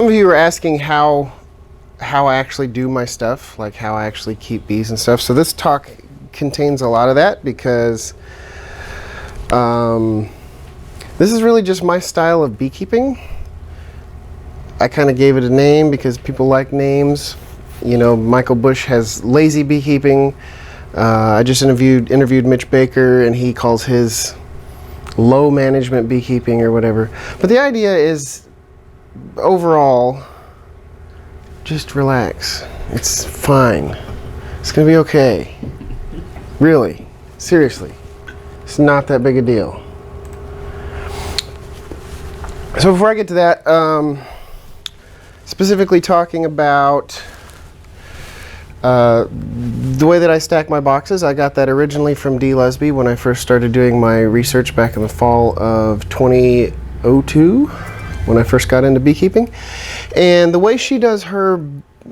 of you are asking how I actually do my stuff, like how I actually keep bees and stuff. So this talk contains a lot of that because this is really just my style of beekeeping. I kind of gave it a name because people like names. You know, Michael Bush has lazy beekeeping. I just interviewed Mitch Baker, and he calls his low management beekeeping or whatever. But the idea is, overall, just relax. It's fine. It's gonna be okay. Really, seriously, it's not that big a deal. So before I get to that, specifically talking about the way that I stack my boxes, I got that originally from Dee Lesby when I first started doing my research back in the fall of 2002, when I first got into beekeeping. And the way she does her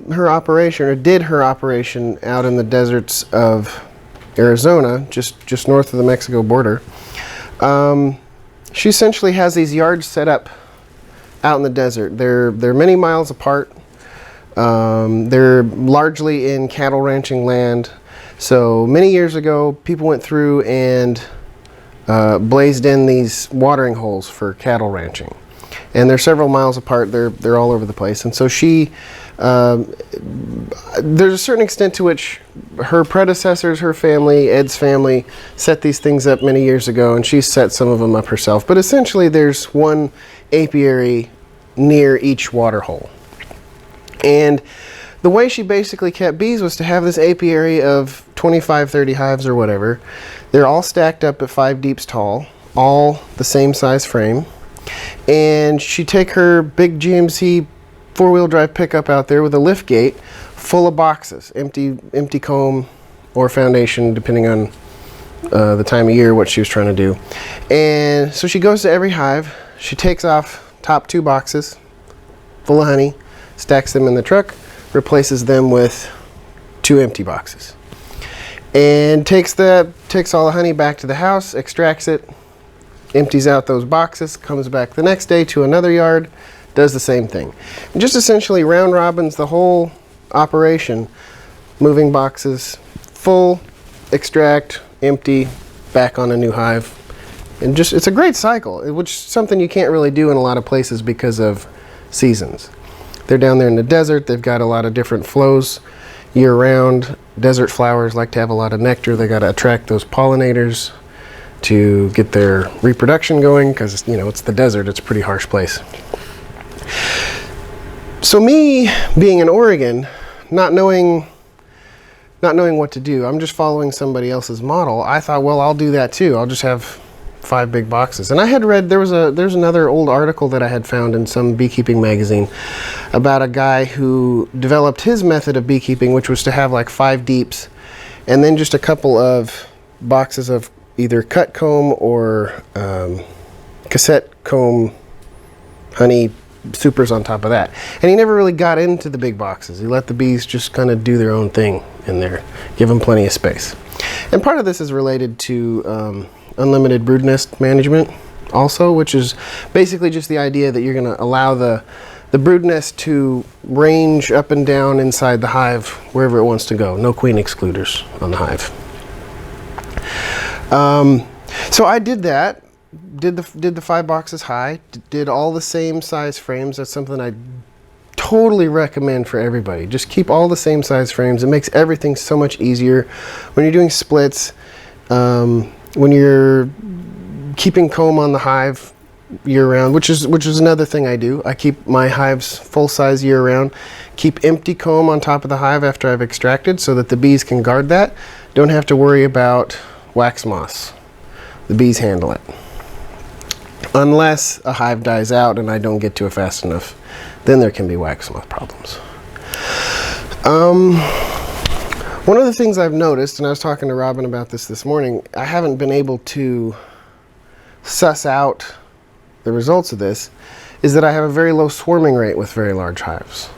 operation, or did her operation out in the deserts of Arizona, just north of the Mexico border, she essentially has these yards set up out in the desert. They're many miles apart. They're largely in cattle ranching land. So many years ago, people went through and blazed in these watering holes for cattle ranching. And they're several miles apart. They're all over the place. And so she, there's a certain extent to which her predecessors, her family, Ed's family, set these things up many years ago, and she's set some of them up herself. But essentially, there's one apiary near each water hole. And the way she basically kept bees was to have this apiary of 25, 30 hives or whatever. They're all stacked up at 5 deeps tall, all the same size frame. And she'd take her big GMC 4-wheel drive pickup out there with a lift gate full of boxes, empty comb or foundation, depending on the time of year, what she was trying to do. And so she goes to every hive. She takes off top 2 boxes full of honey, stacks them in the truck, replaces them with 2 empty boxes, and takes all the honey back to the house, extracts it, empties out those boxes, comes back the next day to another yard, does the same thing. And just essentially round robins the whole operation, moving boxes full, extract, empty, back on a new hive. And just, it's a great cycle, which is something you can't really do in a lot of places because of seasons. They're down there in the desert. They've got a lot of different flows year-round. Desert flowers like to have a lot of nectar. They got to attract those pollinators to get their reproduction going, because, you know, it's the desert. It's a pretty harsh place. So me being in Oregon, not knowing what to do, I'm just following somebody else's model. I thought, well, I'll do that too. I'll just have 5 big boxes. And I had read, there's another old article that I had found in some beekeeping magazine about a guy who developed his method of beekeeping, which was to have like 5 deeps and then just a couple of boxes of either cut comb or cassette comb honey supers on top of that. And he never really got into the big boxes. He let the bees just kind of do their own thing in there, give them plenty of space. And part of this is related to unlimited brood nest management also, which is basically just the idea that you're going to allow the brood nest to range up and down inside the hive wherever it wants to go. No queen excluders on the hive. So I did that, did the 5 boxes high, did all the same size frames. That's something I totally recommend for everybody. Just keep all the same size frames. It makes everything so much easier when you're doing splits. When you're keeping comb on the hive year-round, which is another thing I do. I keep my hives full-size year-round. Keep empty comb on top of the hive after I've extracted so that the bees can guard that. Don't have to worry about wax moss. The bees handle it. Unless a hive dies out and I don't get to it fast enough, then there can be wax moth problems. One of the things I've noticed, and I was talking to Robin about this morning, I haven't been able to suss out the results of this, is that I have a very low swarming rate with very large hives.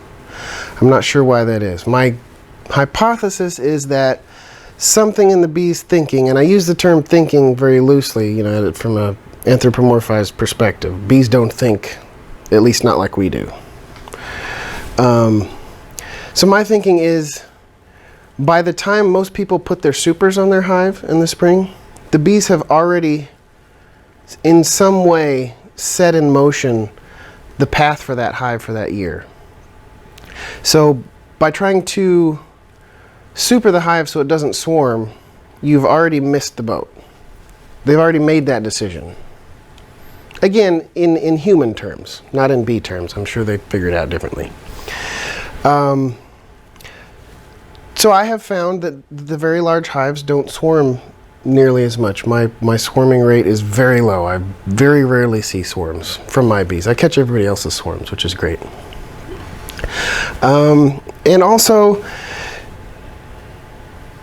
I'm not sure why that is. My hypothesis is that something in the bee's thinking, and I use the term thinking very loosely, you know, from an anthropomorphized perspective. Bees don't think, at least not like we do. So my thinking is, by the time most people put their supers on their hive in the spring, the bees have already, in some way, set in motion the path for that hive for that year. So by trying to super the hive so it doesn't swarm, you've already missed the boat. They've already made that decision. Again, in human terms, not in bee terms. I'm sure they figured it out differently. So I have found that the very large hives don't swarm nearly as much. My swarming rate is very low. I very rarely see swarms from my bees. I catch everybody else's swarms, which is great. And also,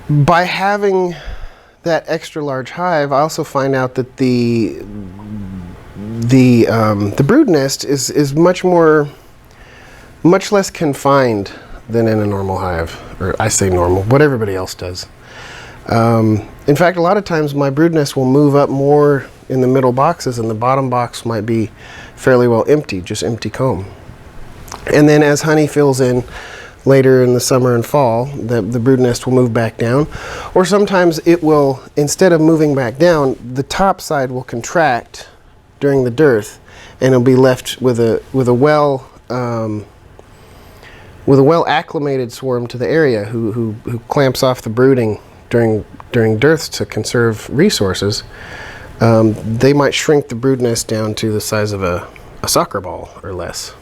by having that extra large hive, I also find out that the brood nest is much less confined than in a normal hive, or I say normal, what everybody else does. In fact, a lot of times my brood nest will move up more in the middle boxes, and the bottom box might be fairly well empty, just empty comb. And then as honey fills in later in the summer and fall, the brood nest will move back down. Or sometimes it will, instead of moving back down, the top side will contract during the dearth, and it'll be left with a well acclimated swarm to the area who clamps off the brooding during dearths to conserve resources. They might shrink the brood nest down to the size of a soccer ball or less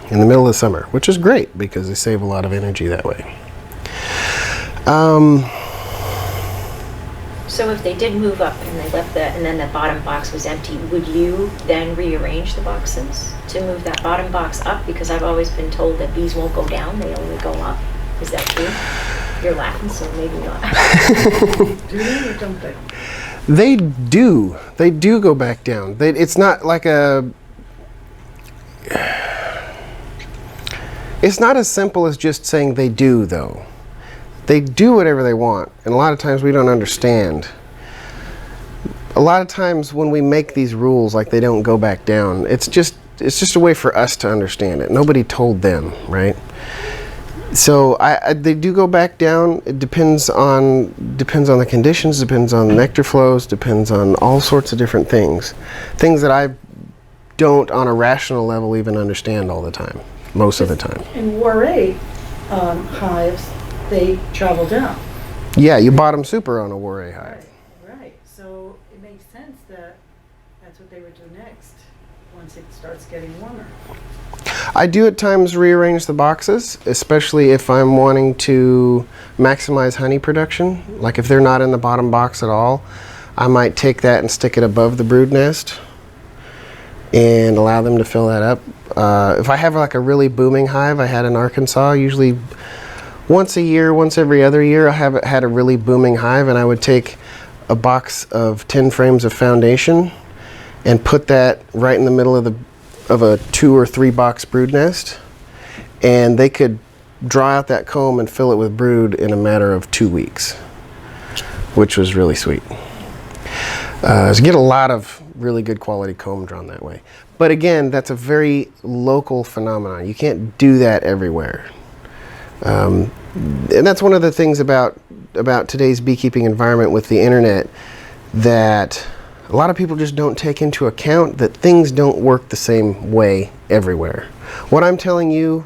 in the middle of the summer, which is great because they save a lot of energy that way. So if they did move up and they left and then the bottom box was empty, would you then rearrange the boxes to move that bottom box up? Because I've always been told that bees won't go down, they only go up. Is that true? You're laughing, so maybe not. Do they or don't they? They do. They do go back down. It's not like it's not as simple as just saying they do, though. They do whatever they want, and a lot of times we don't understand. A lot of times when we make these rules, like they don't go back down, it's just a way for us to understand it. Nobody told them, right? So they do go back down. It depends on the conditions, depends on nectar flows, depends on all sorts of different things that I don't on a rational level even understand all the time, most of the time. In Warray hives, they travel down. Yeah, you bottom super on a Warray hive. Right. So it makes sense that that's what they would do next once it starts getting warmer. I do at times rearrange the boxes, especially if I'm wanting to maximize honey production. Like if they're not in the bottom box at all, I might take that and stick it above the brood nest and allow them to fill that up. If I have like a really booming hive I had in Arkansas, usually once a year, once every other year, I have had a really booming hive, and I would take a box of 10 frames of foundation and put that right in the middle of a 2 or 3 box brood nest, and they could dry out that comb and fill it with brood in a matter of 2 weeks, which was really sweet. So you get a lot of really good quality comb drawn that way. But again, that's a very local phenomenon. You can't do that everywhere. And that's one of the things about today's beekeeping environment with the internet, that a lot of people just don't take into account that things don't work the same way everywhere. What I'm telling you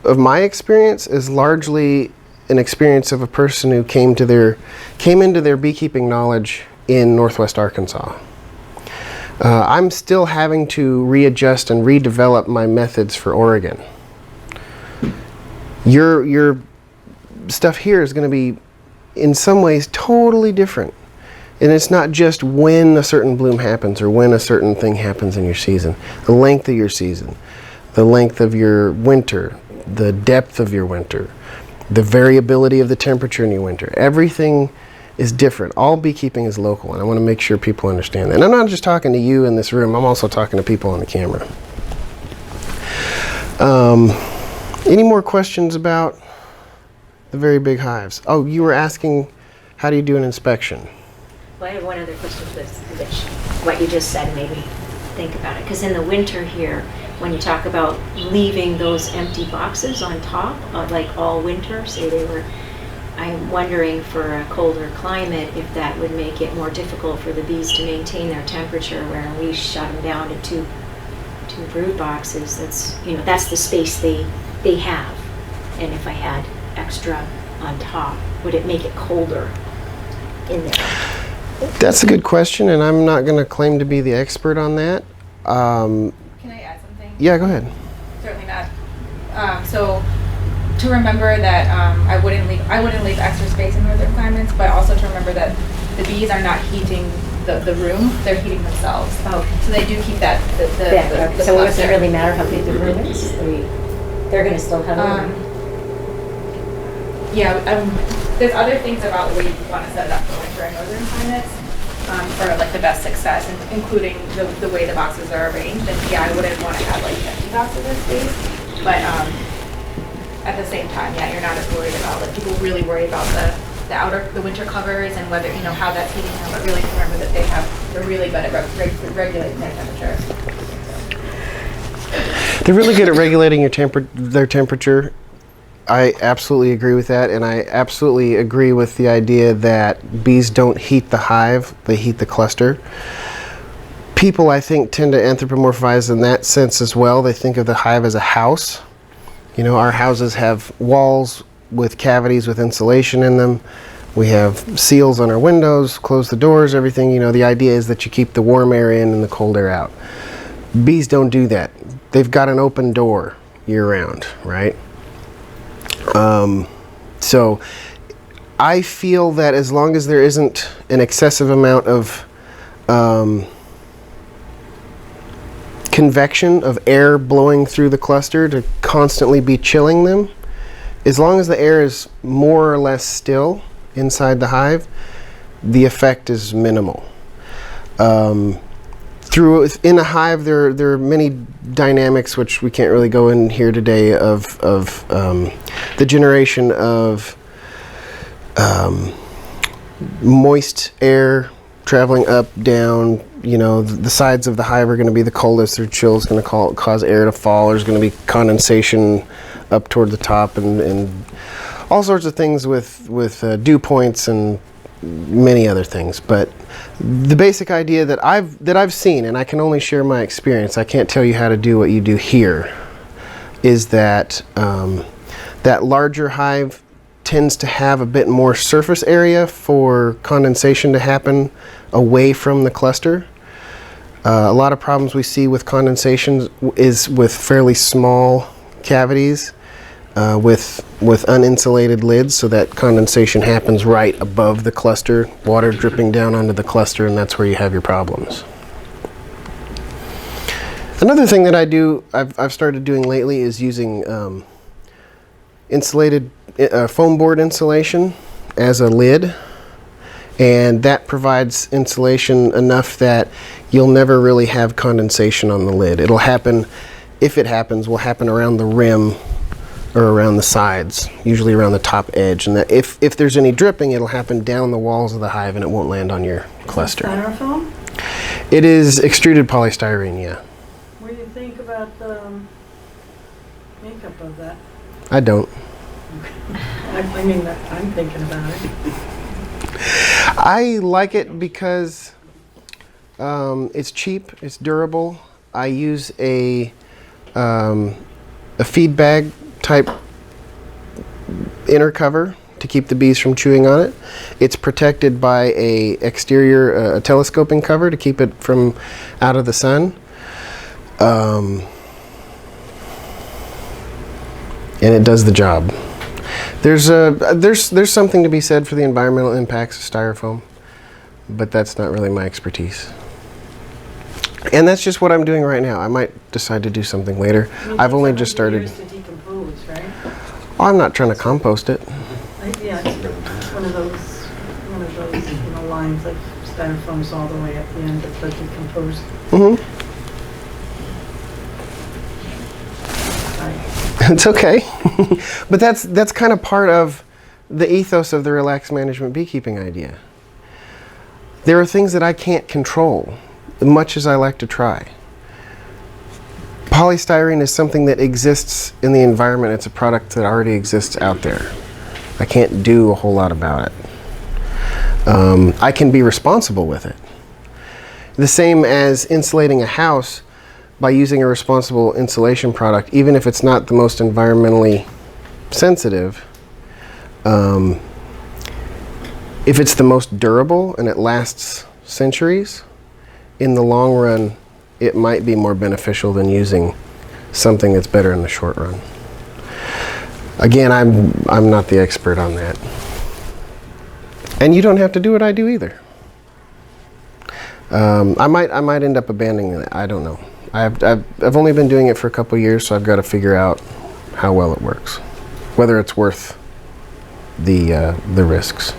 of my experience is largely an experience of a person who came into their beekeeping knowledge in Northwest Arkansas. I'm still having to readjust and redevelop my methods for Oregon. Your stuff here is going to be, in some ways, totally different. And it's not just when a certain bloom happens or when a certain thing happens in your season. The length of your season, the length of your winter, the depth of your winter, the variability of the temperature in your winter. Everything is different. All beekeeping is local, and I want to make sure people understand that. And I'm not just talking to you in this room, I'm also talking to people on the camera. Any more questions about the very big hives? Oh, you were asking, how do you do an inspection? Well, I have one other question, which what you just said made me think about it. Because in the winter here, when you talk about leaving those empty boxes on top, like all winter, say they were, I'm wondering for a colder climate if that would make it more difficult for the bees to maintain their temperature, where we shut them down to two brood boxes. That's, you know, that's the space they have. And if I had extra on top, would it make it colder in there? That's a good question, and I'm not going to claim to be the expert on that. Can I add something? Yeah, go ahead. Certainly not. So to remember that I wouldn't leave extra space in northern climates, but also to remember that the bees are not heating the room; they're heating themselves. Oh. So they do keep that the So it doesn't cluster. really matter how big the room is? They're going to still have a room? Yeah, there's other things about the way you want to set it up for winter in northern climates for like the best success, including the way the boxes are arranged. And yeah, I wouldn't want to have like empty boxes in space, but at the same time, yeah, you're not as worried about, like, people really worry about the winter covers and whether, you know, how that's heating them, but really remember that they're really good at regulating their temperature. They're really good at regulating their temperature. I absolutely agree with that, and I absolutely agree with the idea that bees don't heat the hive, they heat the cluster. People, I think, tend to anthropomorphize in that sense as well. They think of the hive as a house. You know, our houses have walls with cavities with insulation in them. We have seals on our windows, close the doors, everything. You know, the idea is that you keep the warm air in and the cold air out. Bees don't do that. They've got an open door year round, right? So I feel that as long as there isn't an excessive amount of convection of air blowing through the cluster to constantly be chilling them, as long as the air is more or less still inside the hive, the effect is minimal. In a hive, there are many dynamics which we can't really go in here today of the generation of moist air traveling up, down. You know, the sides of the hive are going to be the coldest. Their chill is going to cause air to fall. There's going to be condensation up toward the top, and all sorts of things with dew points and many other things. But the basic idea that I've seen, and I can only share my experience, I can't tell you how to do what you do here, is that that larger hive tends to have a bit more surface area for condensation to happen away from the cluster. A lot of problems we see with condensation is with fairly small cavities with uninsulated lids, so that condensation happens right above the cluster, water dripping down onto the cluster, and that's where you have your problems. Another thing that I've started doing lately is using insulated foam board insulation as a lid, and that provides insulation enough that you'll never really have condensation on the lid. It'll happen, if it happens, will happen around the rim or around the sides, usually around the top edge, and that if there's any dripping, it'll happen down the walls of the hive and it won't land on your cluster. Styrofoam? It is extruded polystyrene, yeah. What do you think about the makeup of that? I don't. I mean, I'm thinking about it. I like it because it's cheap, it's durable. I use a feed bag type inner cover to keep the bees from chewing on it. It's protected by a exterior telescoping cover to keep it from out of the sun. And it does the job. There's something to be said for the environmental impacts of styrofoam, but that's not really my expertise. And that's just what I'm doing right now. I might decide to do something later. I've only just started. Years to decompose, right? Oh, I'm not trying to compost it. Yeah, it's one of those lines like styrofoam's all the way at the end of the decompose. Mm-hmm. It's okay. But that's kind of part of the ethos of the relaxed management beekeeping idea. There are things that I can't control, much as I like to try. polystyrene is something that exists in the environment. It's a product that already exists out there. I can't do a whole lot about it. I can be responsible with it. The same as insulating a house by using a responsible insulation product, even if it's not the most environmentally sensitive. If it's the most durable and it lasts centuries, in the long run, it might be more beneficial than using something that's better in the short run. Again, I'm not the expert on that. And you don't have to do what I do either. I might end up abandoning it. I don't know. I've only been doing it for a couple years, so I've got to figure out how well it works, whether it's worth the risks.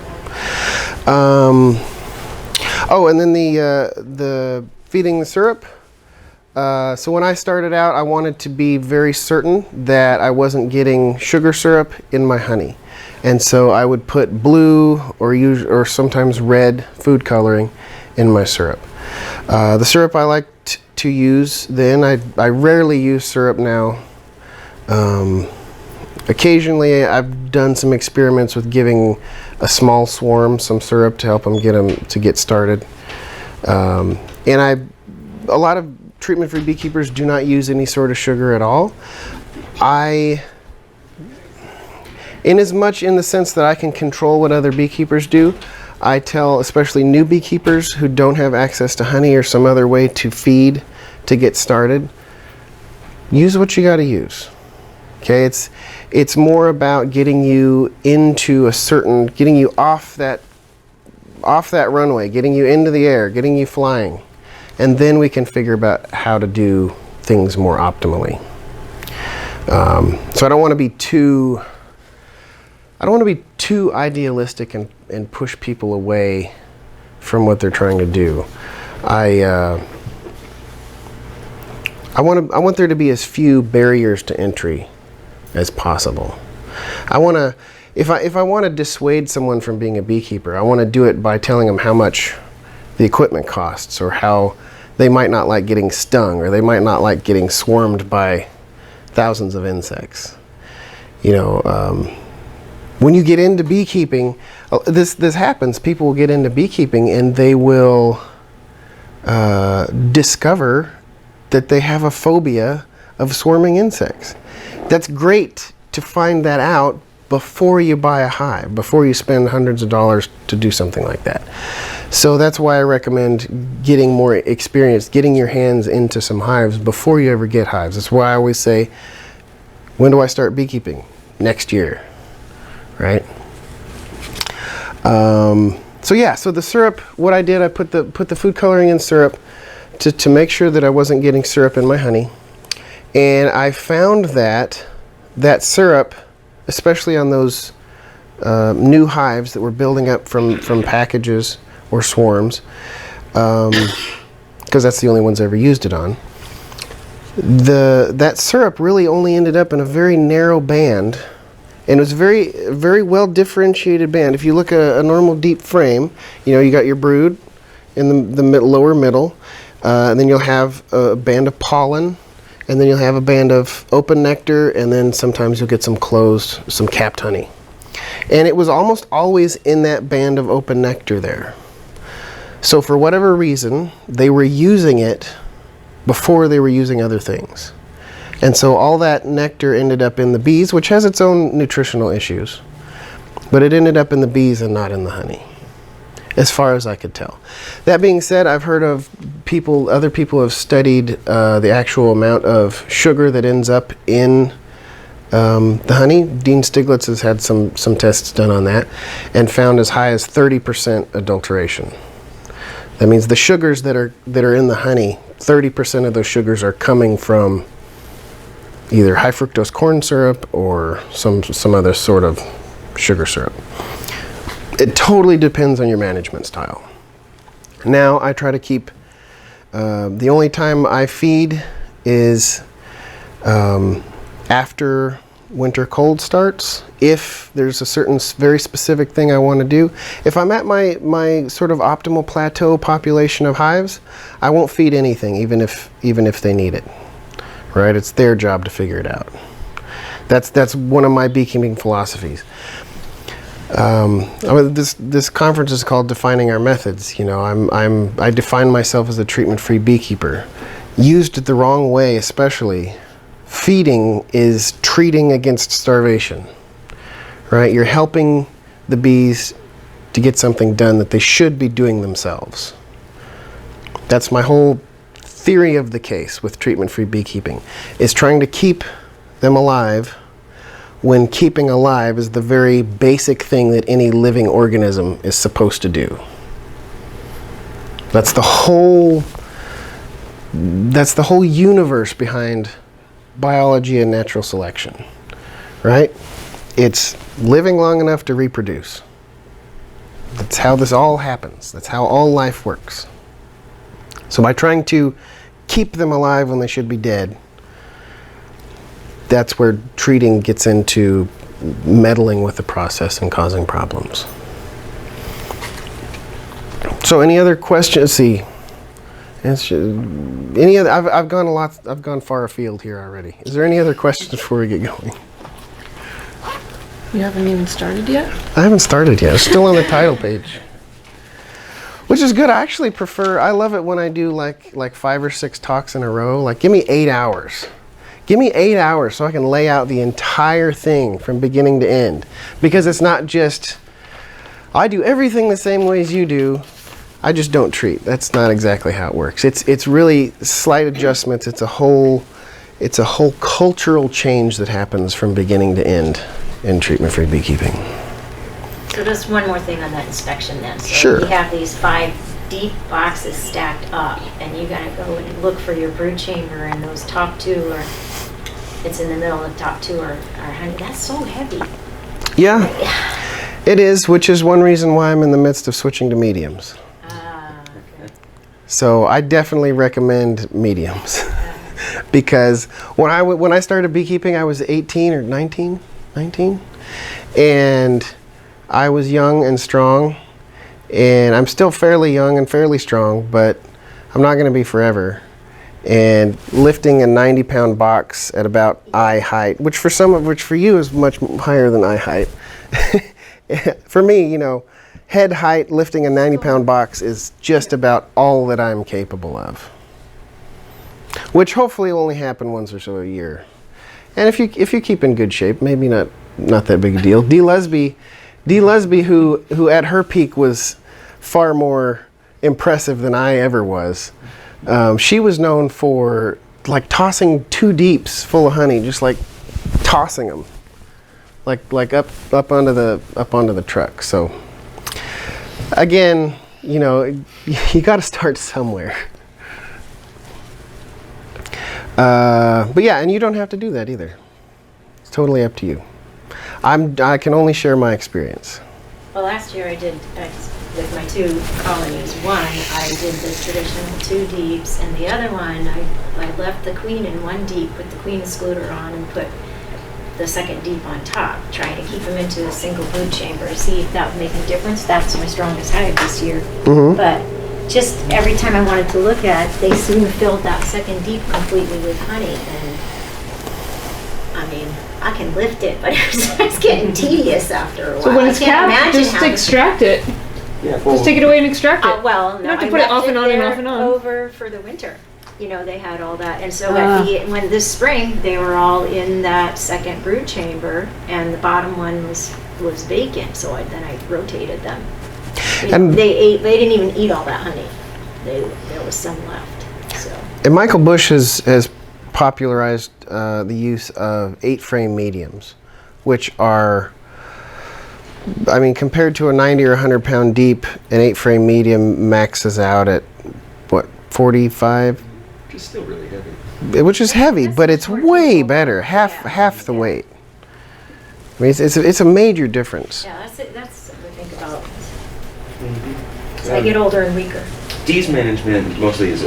Oh, and then the feeding the syrup. So when I started out, I wanted to be very certain that I wasn't getting sugar syrup in my honey. And so I would put blue or sometimes red food coloring in my syrup. The syrup I liked to use then, I rarely use syrup now. Occasionally I've done some experiments with giving a small swarm some syrup to help them get started. And a lot of treatment-free beekeepers do not use any sort of sugar at all. In the sense that I can control what other beekeepers do, I tell especially new beekeepers who don't have access to honey or some other way to feed to get started, use what you got to use. Okay, it's more about getting you into getting you off that runway, getting you into the air, getting you flying, and then we can figure about how to do things more optimally. So I don't want to be too idealistic and push people away from what they're trying to do. I want there to be as few barriers to entry as possible. If I want to dissuade someone from being a beekeeper, I want to do it by telling them how much the equipment costs, or how they might not like getting stung, or they might not like getting swarmed by thousands of insects. When you get into beekeeping, this happens. People will get into beekeeping and they will discover that they have a phobia of swarming insects. That's great to find that out before you buy a hive, before you spend hundreds of dollars to do something like that. So that's why I recommend getting more experience, getting your hands into some hives before you ever get hives. That's why I always say, when do I start beekeeping? Next year, right? So the syrup, what I did, I put the food coloring in syrup to make sure that I wasn't getting syrup in my honey. And I found that syrup, especially on those new hives that were building up from packages or swarms, because that's the only ones I ever used it on, that syrup really only ended up in a very narrow band, and it was very, very well differentiated band. If you look at a normal deep frame, you got your brood in the lower middle, and then you'll have a band of pollen, and then you'll have a band of open nectar, and then sometimes you'll get some capped honey. And it was almost always in that band of open nectar there. So for whatever reason, they were using it before they were using other things. And so all that nectar ended up in the bees, which has its own nutritional issues. But it ended up in the bees and not in the honey, as far as I could tell. That being said, I've heard of other people have studied the actual amount of sugar that ends up in the honey. Dean Stiglitz has had some tests done on that and found as high as 30% adulteration. That means the sugars that are in the honey, 30% of those sugars are coming from either high fructose corn syrup or some other sort of sugar syrup. It totally depends on your management style. Now I try to keep, the only time I feed is after winter cold starts, if there's a certain very specific thing I want to do. If I'm at my sort of optimal plateau population of hives, I won't feed anything, even if they need it. right? It's their job to figure it out. That's one of my beekeeping philosophies. This conference is called Defining Our Methods. You know, I define myself as a treatment-free beekeeper. Used the wrong way, especially, feeding is treating against starvation, right? You're helping the bees to get something done that they should be doing themselves. That's my whole theory of the case with treatment-free beekeeping, is trying to keep them alive when keeping alive is the very basic thing that any living organism is supposed to do. That's the whole universe behind biology and natural selection, right? It's living long enough to reproduce. That's how this all happens. That's how all life works. So by trying to keep them alive when they should be dead, that's where treating gets into meddling with the process and causing problems. So any other questions? See, any other? I've gone far afield here already. Is there any other questions before we get going? You haven't even started yet? I haven't started yet. It's still on the title page. Which is good. I actually prefer, I love it when I do like 5 or 6 talks in a row. Like, give me 8 hours. Give me 8 hours so I can lay out the entire thing from beginning to end. Because it's not just, I do everything the same way as you do, I just don't treat. That's not exactly how it works. It's really slight adjustments. It's a whole cultural change that happens from beginning to end in treatment-free beekeeping. So just one more thing on that inspection then. So Sure. you have these 5 deep boxes stacked up, and you gotta go and look for your brood chamber, and those top 2 are, it's in the middle of the top 2 are honey. That's so heavy. Yeah, it is, which is one reason why I'm in the midst of switching to mediums. Okay. So I definitely recommend mediums. Because when I started beekeeping, I was 18 or 19, and I was young and strong, and I'm still fairly young and fairly strong, but I'm not going to be forever. And lifting a 90-pound box at about eye height, which for you is much higher than eye height. For me, you know, head height, lifting a 90-pound box is just about all that I'm capable of. Which hopefully will only happen once or so a year. And if you keep in good shape, maybe not that big a deal. Dee Lesby, who at her peak was far more impressive than I ever was. She was known for like tossing 2 deeps full of honey, just like tossing them, like up onto the truck. So again, you know, you got to start somewhere. But yeah, and you don't have to do that either. It's totally up to you. I can only share my experience. Well, last year I did, with my 2 colonies, one I did the traditional 2 deeps, and the other one I left the queen in 1 deep, put the queen excluder on, and put the 2nd deep on top, trying to keep them into a single brood chamber, see if that would make a difference. That's my strongest hive this year. Mm-hmm. But just every time I wanted to look at it, they soon filled that 2nd deep completely with honey, and I mean, I can lift it, but it's getting tedious after a while. So when it's I can't capped, imagine just extract it. Yeah, Just take it away and extract it. Well, no, You don't have to I put it left off and on and there off and on. over for the winter. You know, they had all that, and so when this spring they were all in that 2nd brood chamber, and the bottom one was vacant. So then I rotated them. And they didn't even eat all that honey. There was some left. So. And Michael Bush has popularized the use of 8-frame mediums, which are, I mean, compared to a 90 or 100-pound deep, an 8-frame medium maxes out at, what, 45? Which is still really heavy. Which is heavy, but it's way better, half the weight. I mean, it's a major difference. Yeah, that's something to think about. Mm-hmm. As I get older and weaker. Dee's management mostly is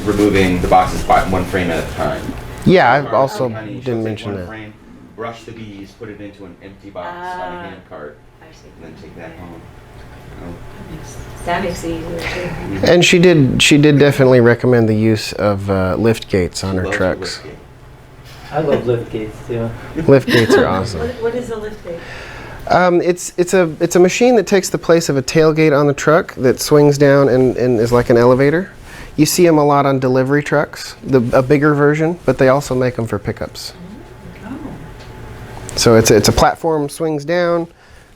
removing the boxes by 1 frame at a time. Yeah, I also Honey, she'll didn't take mention 1 that. frame, brush the bees, put it into an empty box on a hand cart, see. and then take that home. Oh. That makes it easier too. And she did definitely recommend the use of lift gates on her Loves trucks. lift gate. I love lift gates too. Lift gates are awesome. What is a lift gate? It's a machine that takes the place of a tailgate on the truck that swings down and is like an elevator. You see them a lot on delivery trucks, a bigger version, but they also make them for pickups. Oh. So it's a platform, swings down,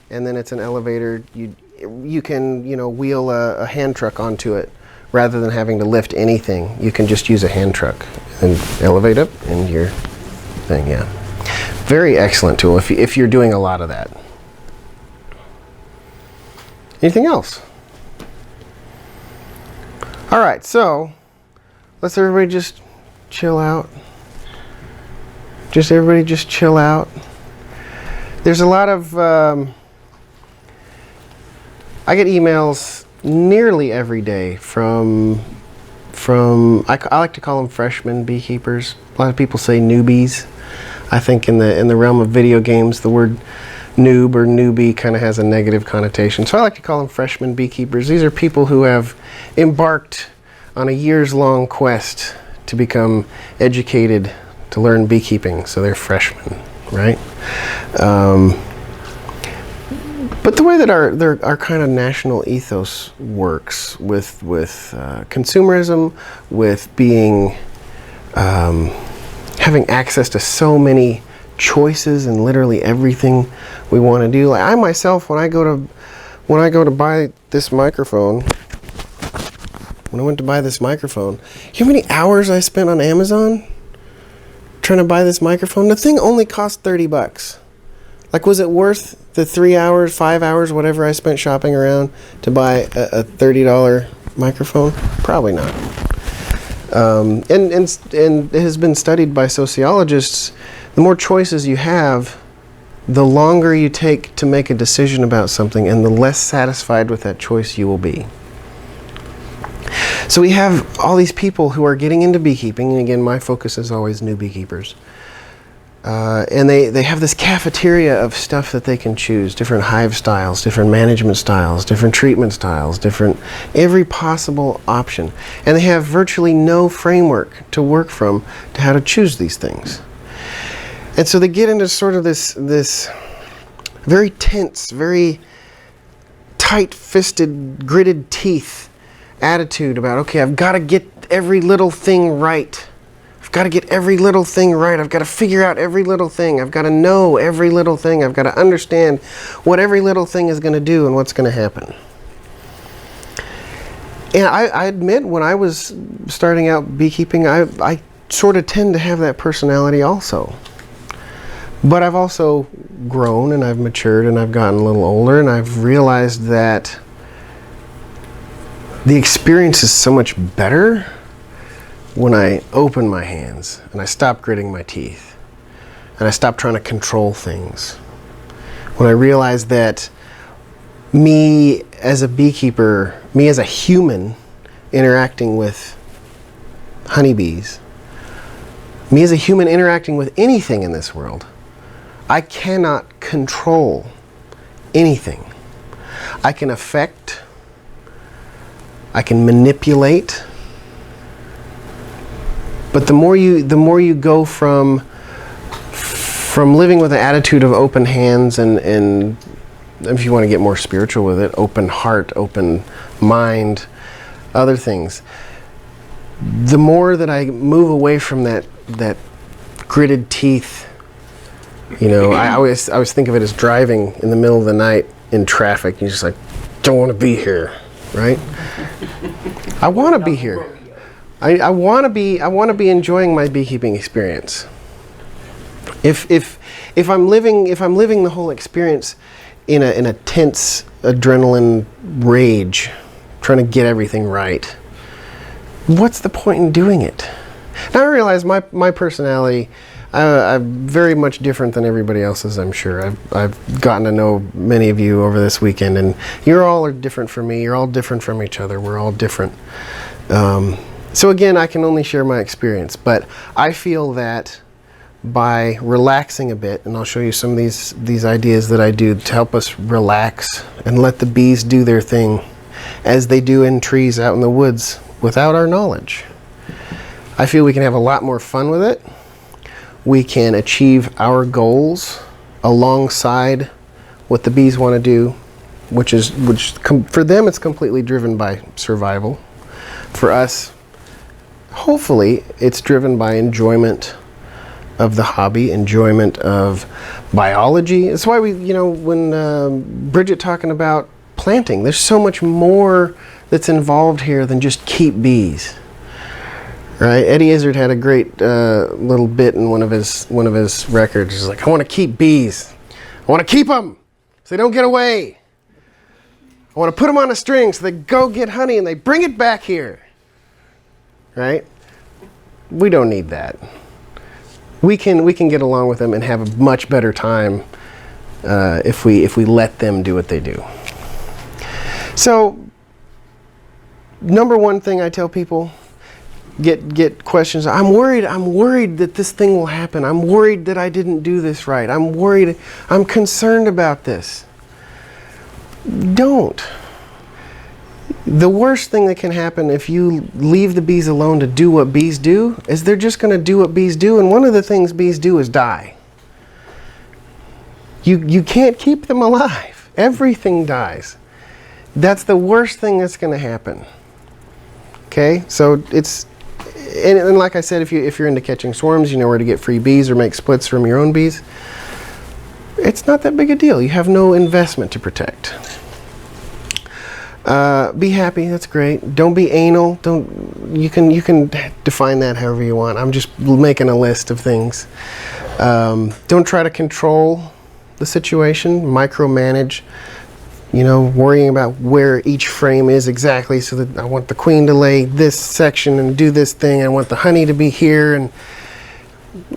and then it's an elevator. You can wheel a hand truck onto it rather than having to lift anything. You can just use a hand truck and elevate up in your thing. Yeah, very excellent tool if you're doing a lot of that. Anything else? All right, so let's everybody just chill out. Everybody just chill out. There's a lot of, I get emails nearly every day from I like to call them freshman beekeepers. A lot of people say newbies. I think in the realm of video games, the word noob or newbie kind of has a negative connotation. So I like to call them freshman beekeepers. These are people who have embarked on a years-long quest to become educated to learn beekeeping. So they're freshmen, right? But the way that our kind of national ethos works with consumerism, with being having access to so many choices and literally everything we want to do. Like I myself, when I go to buy this microphone, when I went to buy this microphone, you know how many hours I spent on Amazon trying to buy this microphone? The thing only cost $30. Like, was it worth the 3 hours, 5 hours, whatever I spent shopping around to buy a $30 microphone? Probably not. And it has been studied by sociologists. The more choices you have, the longer you take to make a decision about something, and the less satisfied with that choice you will be. So we have all these people who are getting into beekeeping, and again, my focus is always new beekeepers. And they have this cafeteria of stuff that they can choose, different hive styles, different management styles, different treatment styles, every possible option. And they have virtually no framework to work from to how to choose these things. And so they get into sort of this very tense, very tight-fisted, gritted teeth attitude about, okay, I've got to get every little thing right. I've got to get every little thing right. I've got to figure out every little thing. I've got to know every little thing. I've got to understand what every little thing is going to do and what's going to happen. And I admit, when I was starting out beekeeping, I sort of tend to have that personality also. But I've also grown and I've matured and I've gotten a little older, and I've realized that the experience is so much better when I open my hands and I stop gritting my teeth and I stop trying to control things. When I realize that me as a beekeeper, me as a human interacting with honeybees, me as a human interacting with anything in this world, I cannot control anything. I can affect, I can manipulate, but the more you go from living with an attitude of open hands and if you want to get more spiritual with it, open heart, open mind, other things, the more that I move away from that gritted teeth. You know, I always think of it as driving in the middle of the night in traffic. You're just like, don't want to be here, right? I want to be here. I want to be enjoying my beekeeping experience. If I'm living the whole experience in a tense adrenaline rage, trying to get everything right, what's the point in doing it? Now I realize my personality, I'm very much different than everybody else's, I'm sure. I've gotten to know many of you over this weekend, and you're all different from me. You're all different from each other. We're all different. So again, I can only share my experience, but I feel that by relaxing a bit, and I'll show you some of these ideas that I do to help us relax and let the bees do their thing as they do in trees out in the woods without our knowledge. I feel we can have a lot more fun with it. We can achieve our goals alongside what the bees want to do, which for them it's completely driven by survival. For us, hopefully, it's driven by enjoyment of the hobby, enjoyment of biology. That's why when Bridget talking about planting, there's so much more that's involved here than just keep bees. Right? Eddie Izzard had a great little bit in one of his records. He's like, I want to keep bees. I want to keep them so they don't get away. I want to put them on a string so they go get honey and they bring it back here. Right? We don't need that. We can get along with them and have a much better time if we let them do what they do. So, number one thing I tell people, get questions. I'm worried that this thing will happen. I'm worried that I didn't do this right. I'm worried. I'm concerned about this. Don't. The worst thing that can happen if you leave the bees alone to do what bees do is they're just going to do what bees do, and one of the things bees do is die. You can't keep them alive. Everything dies. That's the worst thing that's going to happen. Okay, so and like I said, if you're into catching swarms, you know where to get free bees or make splits from your own bees. It's not that big a deal. You have no investment to protect. Be happy. That's great. Don't be anal. You can define that however you want. I'm just making a list of things. Don't try to control the situation. Micromanage. Worrying about where each frame is exactly, so that I want the queen to lay this section and do this thing. I want the honey to be here, and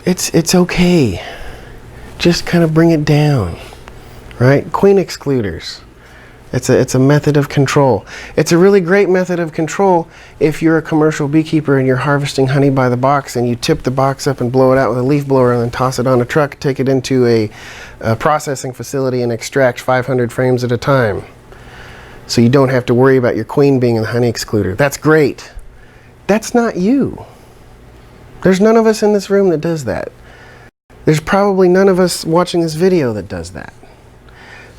it's okay. Just kind of bring it down, right? Queen excluders. It's a method of control. It's a really great method of control if you're a commercial beekeeper and you're harvesting honey by the box and you tip the box up and blow it out with a leaf blower and then toss it on a truck, take it into a processing facility and extract 500 frames at a time. So you don't have to worry about your queen being in the honey excluder. That's great. That's not you. There's none of us in this room that does that. There's probably none of us watching this video that does that.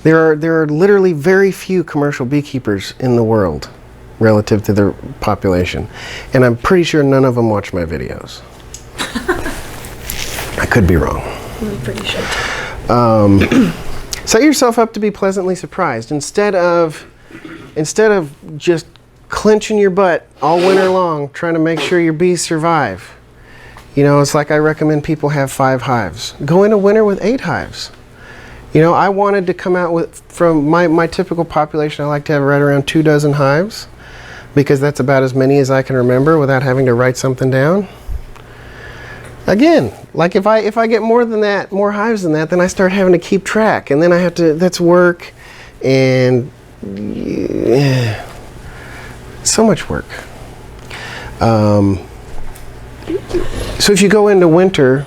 There are literally very few commercial beekeepers in the world relative to their population. And I'm pretty sure none of them watch my videos. I could be wrong. I'm pretty sure. Set yourself up to be pleasantly surprised. Instead of just clenching your butt all winter long trying to make sure your bees survive. It's like I recommend people have 5 hives. Go into winter with 8 hives. I wanted to come out with, from my typical population, I like to have right around 2 dozen hives, because that's about as many as I can remember without having to write something down. Again, like if I get more than that, more hives than that, then I start having to keep track, and then I have to, that's work, and yeah, so much work. So if you go into winter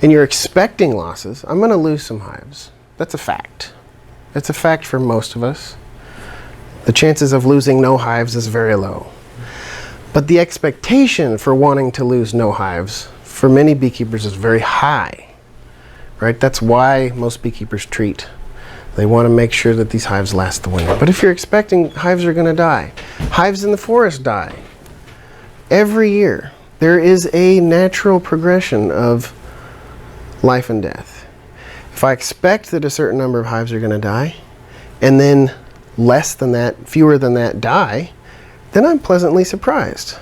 and you're expecting losses, I'm going to lose some hives. That's a fact. That's a fact for most of us. The chances of losing no hives is very low. But the expectation for wanting to lose no hives for many beekeepers is very high. Right? That's why most beekeepers treat. They want to make sure that these hives last the winter. But if you're expecting hives are going to die, hives in the forest die. Every year, there is a natural progression of life and death. If I expect that a certain number of hives are going to die, and then less than that, fewer than that die, then I'm pleasantly surprised.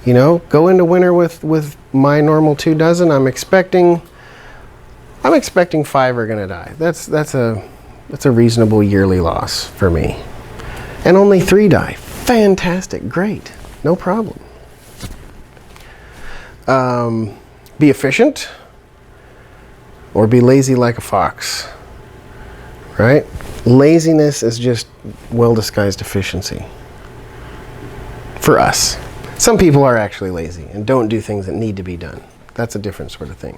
Go into winter with my normal 2 dozen. I'm expecting 5 are going to die. That's a reasonable yearly loss for me. And only 3 die. Fantastic, great, no problem. Be efficient, or be lazy like a fox, right? Laziness is just well-disguised efficiency for us. Some people are actually lazy and don't do things that need to be done. That's a different sort of thing.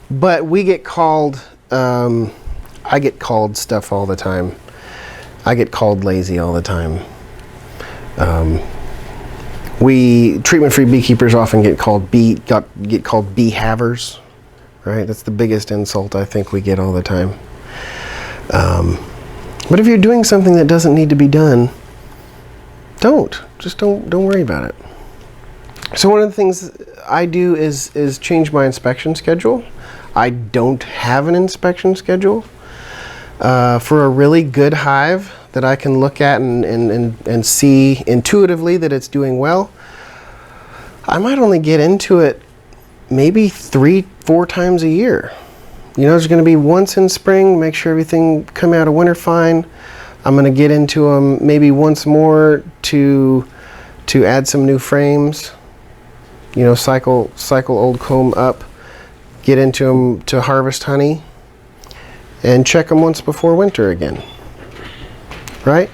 But we get called, I get called stuff all the time. I get called lazy all the time. We treatment-free beekeepers often get called bee havers, right? That's the biggest insult I think we get all the time. But if you're doing something that doesn't need to be done, don't worry about it. So one of the things I do is change my inspection schedule. I don't have an inspection schedule. For a really good hive that I can look at and see intuitively that it's doing well, I might only get into it maybe 3-4 times a year. You know, there's going to be once in spring, make sure everything come out of winter fine. I'm going to get into them maybe once more to add some new frames. You know, cycle old comb up, get into them to harvest honey, and check them once before winter again. Right?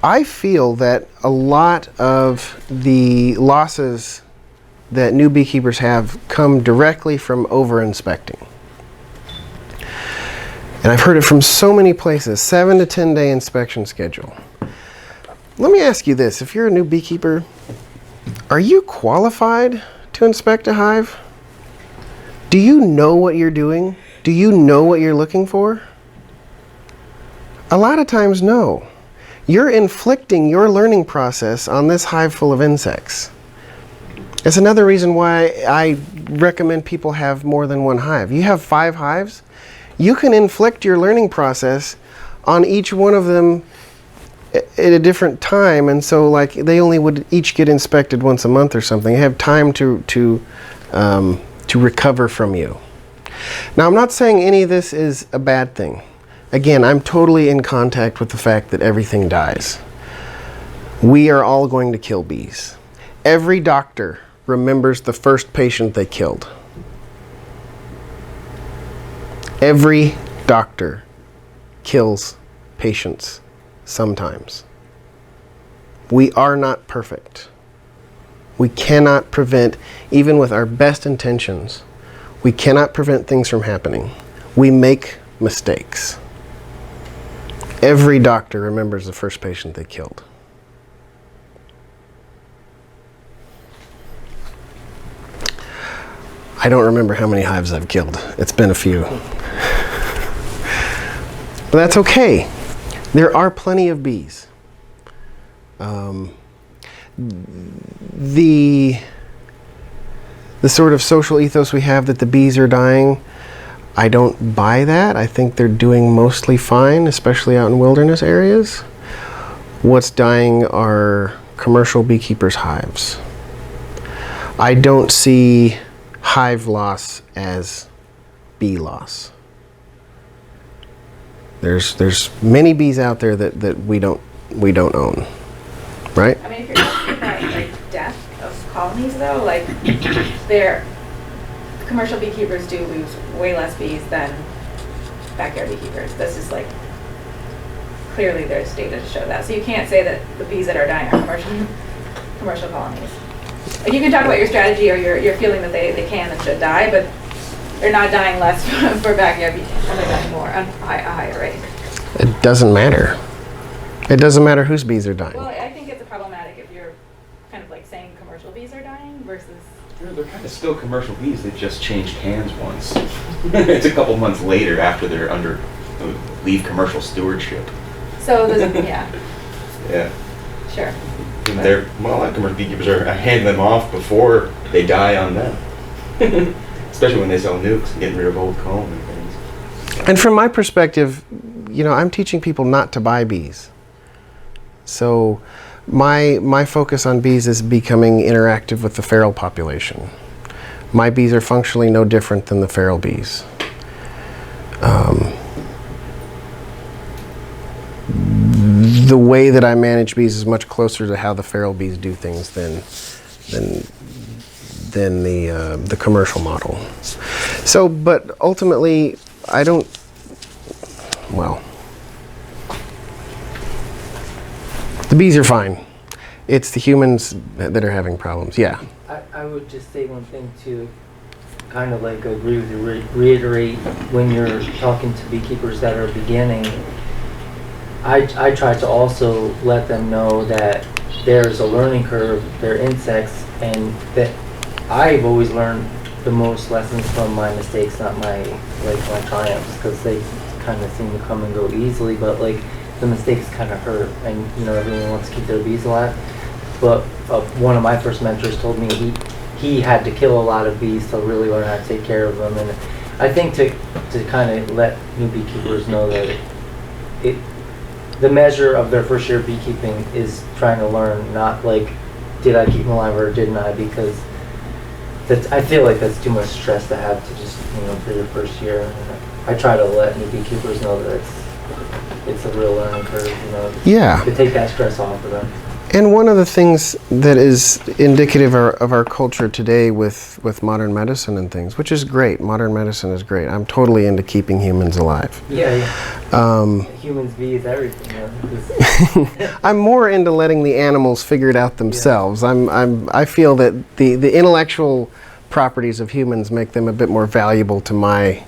I feel that a lot of the losses that new beekeepers have come directly from over-inspecting. And I've heard it from so many places, 7 to 10 day inspection schedule. Let me ask you this, if you're a new beekeeper, are you qualified to inspect a hive? Do you know what you're doing? Do you know what you're looking for? A lot of times, no. You're inflicting your learning process on this hive full of insects. It's another reason why I recommend people have more than one hive. You have 5 hives, you can inflict your learning process on each one of them at a different time, and so like they only would each get inspected once a month or something. You have time to recover from you. Now, I'm not saying any of this is a bad thing. Again, I'm totally in contact with the fact that everything dies. We are all going to kill bees. Every doctor remembers the first patient they killed. Every doctor kills patients sometimes. We are not perfect. We cannot prevent, even with our best intentions, we cannot prevent things from happening. We make mistakes. Every doctor remembers the first patient they killed. I don't remember how many hives I've killed. It's been a few. But that's okay. There are plenty of bees. The sort of social ethos we have that the bees are dying, I don't buy that. I think they're doing mostly fine, especially out in wilderness areas. What's dying are commercial beekeepers' hives. I don't see hive loss as bee loss. There's many bees out there that we don't own, right? I mean, if you're talking about like death of colonies, though, like commercial beekeepers do lose way less bees than backyard beekeepers. This is like clearly there's data to show that. So you can't say that the bees that are dying are commercial colonies. Like you can talk about your strategy or your feeling that they can and should die, but they're not dying less for backyard beekeepers. They're dying more on a higher rate. It doesn't matter. It doesn't matter whose bees are dying. Well, I think it's problematic if you're kind of like saying commercial bees are dying versus. They're kind of still commercial bees. They just changed hands once. It's a couple months later after they're leave commercial stewardship. So yeah. Yeah. Sure. And a lot of commercial beekeepers are handing them off before they die on them. Especially when they sell Nucs and getting rid of old comb and things. And from my perspective, you know, I'm teaching people not to buy bees. So my focus on bees is becoming interactive with the feral population. My bees are functionally no different than the feral bees. The way that I manage bees is much closer to how the feral bees do things than the commercial model. So, but ultimately, I don't. Well, the bees are fine. It's the humans that are having problems. Yeah. I would just say one thing to kind of like agree with you, reiterate when you're talking to beekeepers that are beginning. I try to also let them know that there's a learning curve, they're insects, and that I've always learned the most lessons from my mistakes, not my triumphs, because they kind of seem to come and go easily, but like the mistakes kind of hurt, and everyone wants to keep their bees alive. But one of my first mentors told me he had to kill a lot of bees to really learn how to take care of them, and I think to kind of let new beekeepers know that the measure of their first year of beekeeping is trying to learn, not like did I keep them alive or didn't I, because I feel like that's too much stress to have to just for your first year. And I try to let new beekeepers know that it's a real learning curve, Yeah. to take that stress off of them. And one of the things that is indicative of our culture today with modern medicine and things, which is great. Modern medicine is great. I'm totally into keeping humans alive. Yeah. Humans, bees, everything. I'm more into letting the animals figure it out themselves. Yeah. I feel that the intellectual properties of humans make them a bit more valuable to my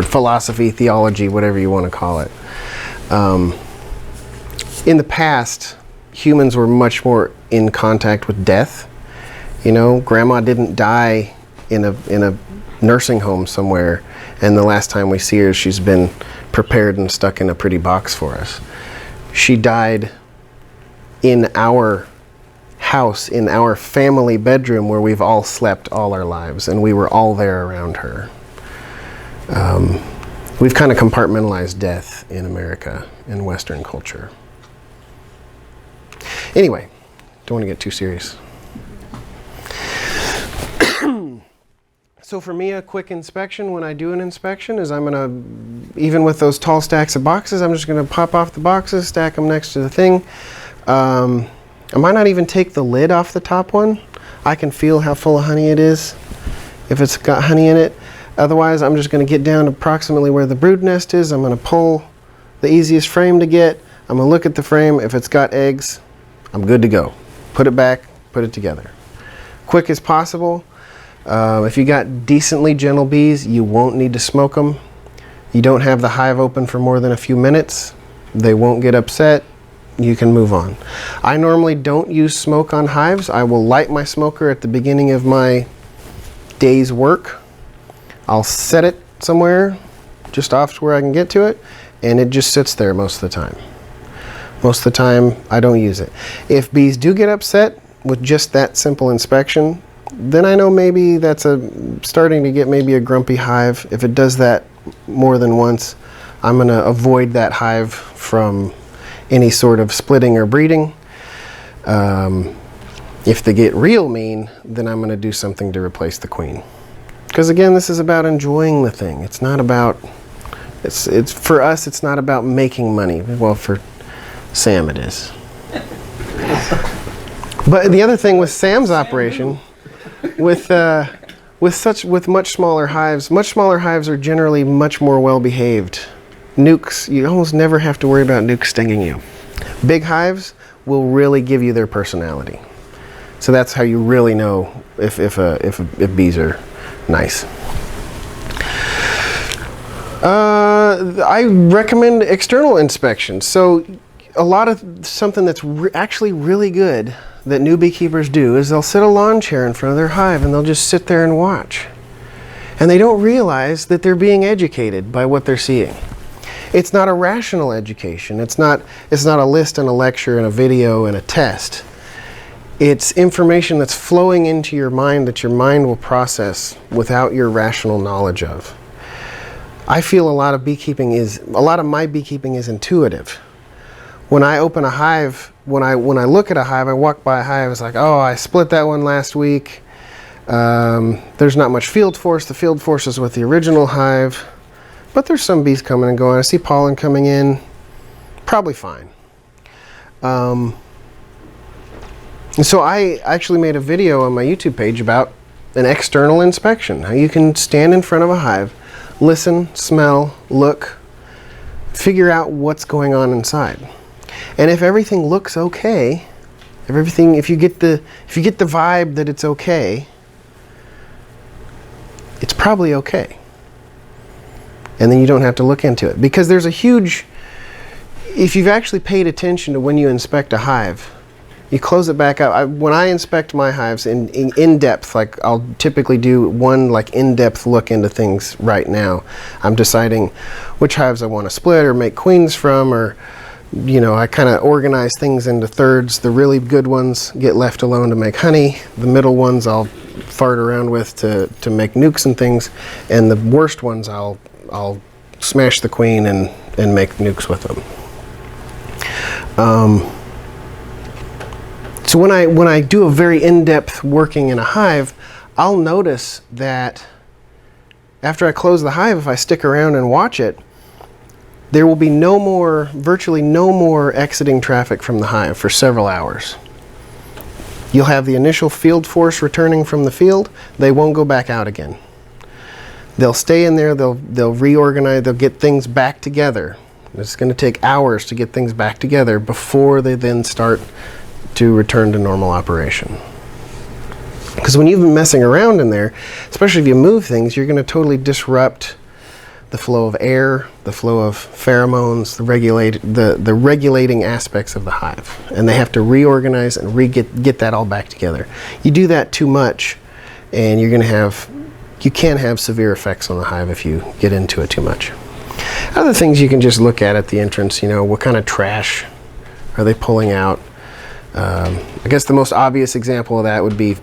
philosophy, theology, whatever you want to call it. In the past, humans were much more in contact with death. Grandma didn't die in a nursing home somewhere, and the last time we see her, she's been prepared and stuck in a pretty box for us. She died in our house, in our family bedroom, where we've all slept all our lives, and we were all there around her. We've kind of compartmentalized death in America, in Western culture. Anyway, don't want to get too serious. So for me, a quick inspection, when I do an inspection, is I'm going to, even with those tall stacks of boxes, I'm just going to pop off the boxes, stack them next to the thing. I might not even take the lid off the top one. I can feel how full of honey it is, if it's got honey in it. Otherwise, I'm just going to get down to approximately where the brood nest is. I'm going to pull the easiest frame to get. I'm going to look at the frame. If it's got eggs, I'm good to go. Put it back, put it together. Quick as possible. If you got decently gentle bees, you won't need to smoke them. You don't have the hive open for more than a few minutes. They won't get upset. You can move on. I normally don't use smoke on hives. I will light my smoker at the beginning of my day's work. I'll set it somewhere just off to where I can get to it, and it just sits there most of the time. Most of the time, I don't use it. If bees do get upset with just that simple inspection, then I know maybe that's starting to get maybe a grumpy hive. If it does that more than once, I'm going to avoid that hive from any sort of splitting or breeding. If they get real mean, then I'm going to do something to replace the queen. Because again, this is about enjoying the thing. It's not about, it's for us, it's not about making money. Well, for Sam it is. But the other thing with Sam's operation, with much smaller hives are generally much more well behaved. Nucs, you almost never have to worry about nukes stinging you. Big hives will really give you their personality. So that's how you really know if bees are nice. I recommend external inspections. So a lot of something that's actually really good that new beekeepers do is they'll sit a lawn chair in front of their hive and they'll just sit there and watch. And they don't realize that they're being educated by what they're seeing. It's not a rational education. It's not a list and a lecture and a video and a test. It's information that's flowing into your mind that your mind will process without your rational knowledge of. I feel a lot of my beekeeping is intuitive. When I open a hive, when I look at a hive, I walk by a hive, it's like, oh, I split that one last week. There's not much field force. The field force is with the original hive. But there's some bees coming and going. I see pollen coming in. Probably fine. And so I actually made a video on my YouTube page about an external inspection. How you can stand in front of a hive, listen, smell, look, figure out what's going on inside. And if everything looks okay, if you get the vibe that it's okay, it's probably okay. And then you don't have to look into it, because there's a huge, if you've actually paid attention to when you inspect a hive, you close it back up. When I inspect my hives in depth, like I'll typically do one like in-depth look into things right now. I'm deciding which hives I want to split or make queens from, or I kind of organize things into thirds. The really good ones get left alone to make honey. The middle ones I'll fart around with to make nukes and things, and the worst ones I'll smash the queen and make nukes with them. So when I do a very in-depth working in a hive, I'll notice that after I close the hive, if I stick around and watch it, there will be virtually no more exiting traffic from the hive for several hours. You'll have the initial field force returning from the field. They won't go back out again. They'll stay in there, they'll reorganize, they'll get things back together. It's going to take hours to get things back together before they then start to return to normal operation. Because when you've been messing around in there, especially if you move things, you're going to totally disrupt the flow of air, the flow of pheromones, the regulating aspects of the hive. And they have to reorganize and get that all back together. You do that too much, and you can have severe effects on the hive if you get into it too much. Other things you can just look at the entrance, what kind of trash are they pulling out? I guess the most obvious example of that would be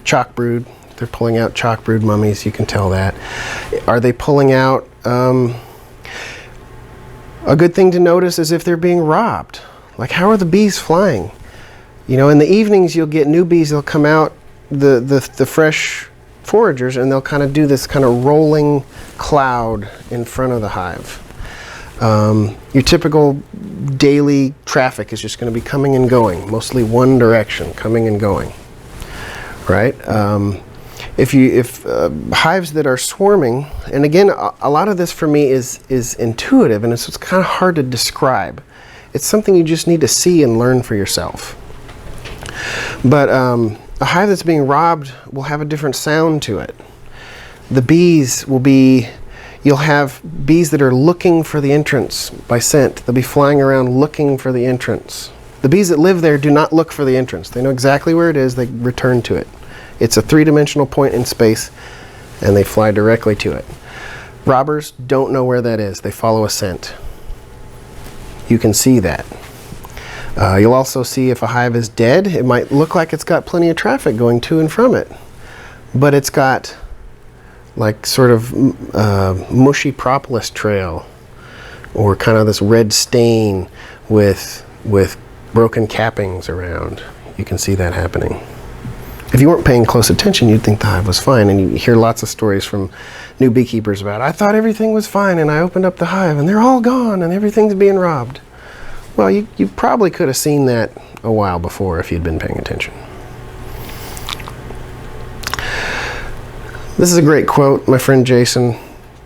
chalk brood. They're pulling out chalk brood mummies, you can tell that. Are they pulling out, a good thing to notice is if they're being robbed. Like, how are the bees flying? In the evenings you'll get new bees, they'll come out, the fresh foragers, and they'll kind of do this kind of rolling cloud in front of the hive. Your typical daily traffic is just going to be coming and going, mostly one direction, coming and going, right? If hives that are swarming, and again, a lot of this for me is intuitive, and it's kind of hard to describe. It's something you just need to see and learn for yourself. But a hive that's being robbed will have a different sound to it. The bees you'll have bees that are looking for the entrance by scent. They'll be flying around looking for the entrance. The bees that live there do not look for the entrance. They know exactly where it is, they return to it. It's a three-dimensional point in space, and they fly directly to it. Robbers don't know where that is. They follow a scent. You can see that. You'll also see if a hive is dead, it might look like it's got plenty of traffic going to and from it, but it's got like sort of mushy propolis trail, or kind of this red stain with broken cappings around. You can see that happening. If you weren't paying close attention, you'd think the hive was fine, and you hear lots of stories from new beekeepers about, I thought everything was fine, and I opened up the hive, and they're all gone, and everything's being robbed. Well, you probably could have seen that a while before if you'd been paying attention. This is a great quote. My friend Jason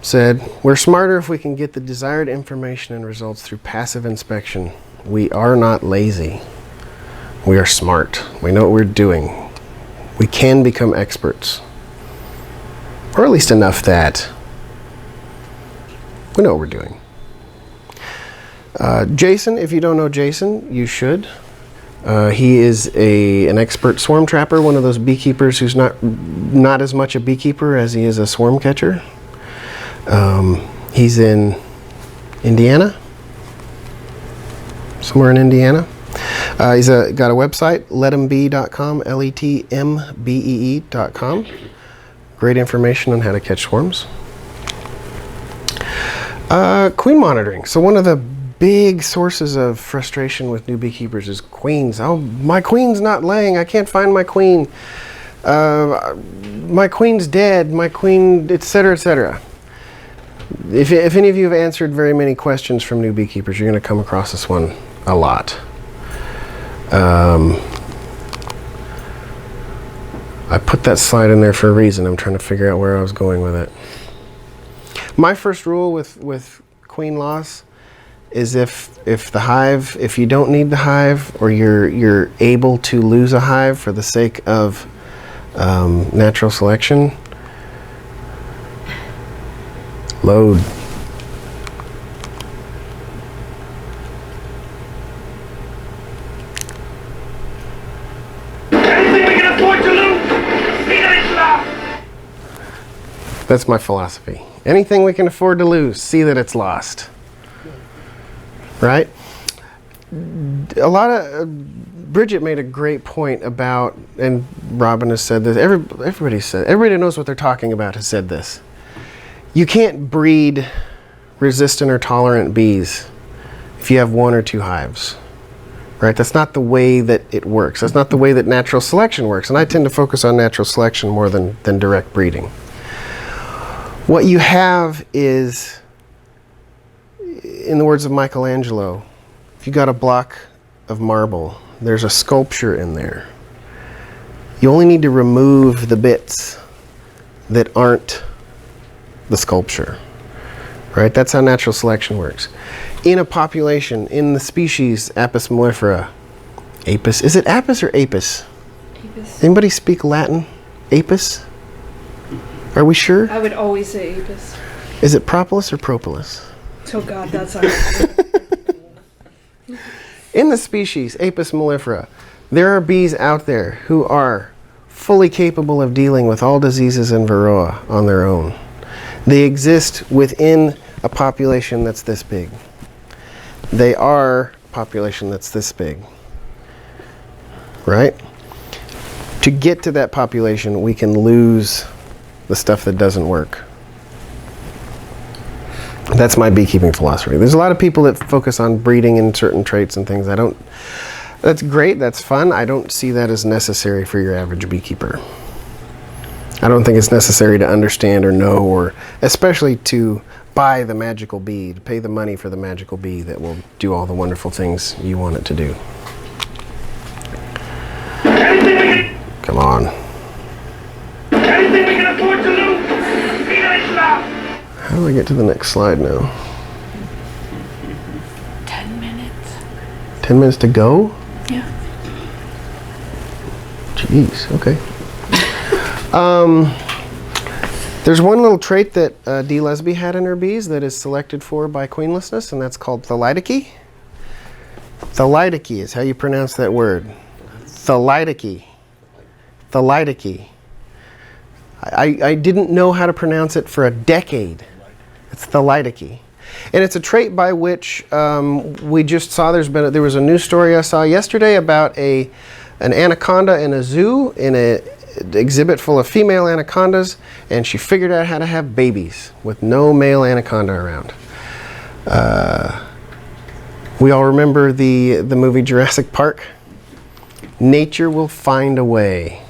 said, "We're smarter if we can get the desired information and results through passive inspection. We are not lazy. We are smart. We know what we're doing. We can become experts. Or at least enough that we know what we're doing." Jason, if you don't know Jason, you should. He is an expert swarm trapper, one of those beekeepers who's not as much a beekeeper as he is a swarm catcher. He's in Indiana, somewhere in Indiana. He's got a website, letembee.com, letmbee.com. Great information on how to catch swarms. Queen monitoring. So one of the big sources of frustration with new beekeepers is queens. Oh, my queen's not laying. I can't find my queen. My queen's dead. My queen, etc., etc. If any of you have answered very many questions from new beekeepers, you're going to come across this one a lot. I put that slide in there for a reason. I'm trying to figure out where I was going with it. My first rule with queen loss is if you don't need the hive, or you're able to lose a hive for the sake of natural selection, load. That's my philosophy. Anything we can afford to lose, see that it's lost. Right? Bridget made a great point about, and Robin has said this, everybody knows what they're talking about has said this. You can't breed resistant or tolerant bees if you have 1 or 2 hives. Right? That's not the way that it works. That's not the way that natural selection works. And I tend to focus on natural selection more than direct breeding. What you have is, in the words of Michelangelo, if you got a block of marble, there's a sculpture in there. You only need to remove the bits that aren't the sculpture. Right? That's how natural selection works. In a population, in the species Apis mellifera, Apis, is it Apis or Apis? Apis. Anybody speak Latin? Apis? Are we sure? I would always say Apis. Is it propolis or propolis? Oh God, that's In the species Apis mellifera, there are bees out there who are fully capable of dealing with all diseases and varroa on their own. They exist within a population that's this big. They are a population that's this big. Right? To get to that population, we can lose the stuff that doesn't work. That's my beekeeping philosophy. There's a lot of people that focus on breeding and certain traits and things. That's great, that's fun. I don't see that as necessary for your average beekeeper. I don't think it's necessary to understand or know, or especially to buy the magical bee, to pay the money for the magical bee that will do all the wonderful things you want it to do. Come on. How do I get to the next slide now? 10 minutes. 10 minutes to go? Yeah. Jeez, okay. There's one little trait that D. Lesby had in her bees that is selected for by queenlessness, and that's called Thalidice. Thalidice is how you pronounce that word. Thalidice. Thalidice. I didn't know how to pronounce it for a decade. It's Thalidice. And it's a trait by which we just saw there was a news story I saw yesterday about an anaconda in a zoo, in an exhibit full of female anacondas, and she figured out how to have babies with no male anaconda around. We all remember the movie Jurassic Park. Nature will find a way.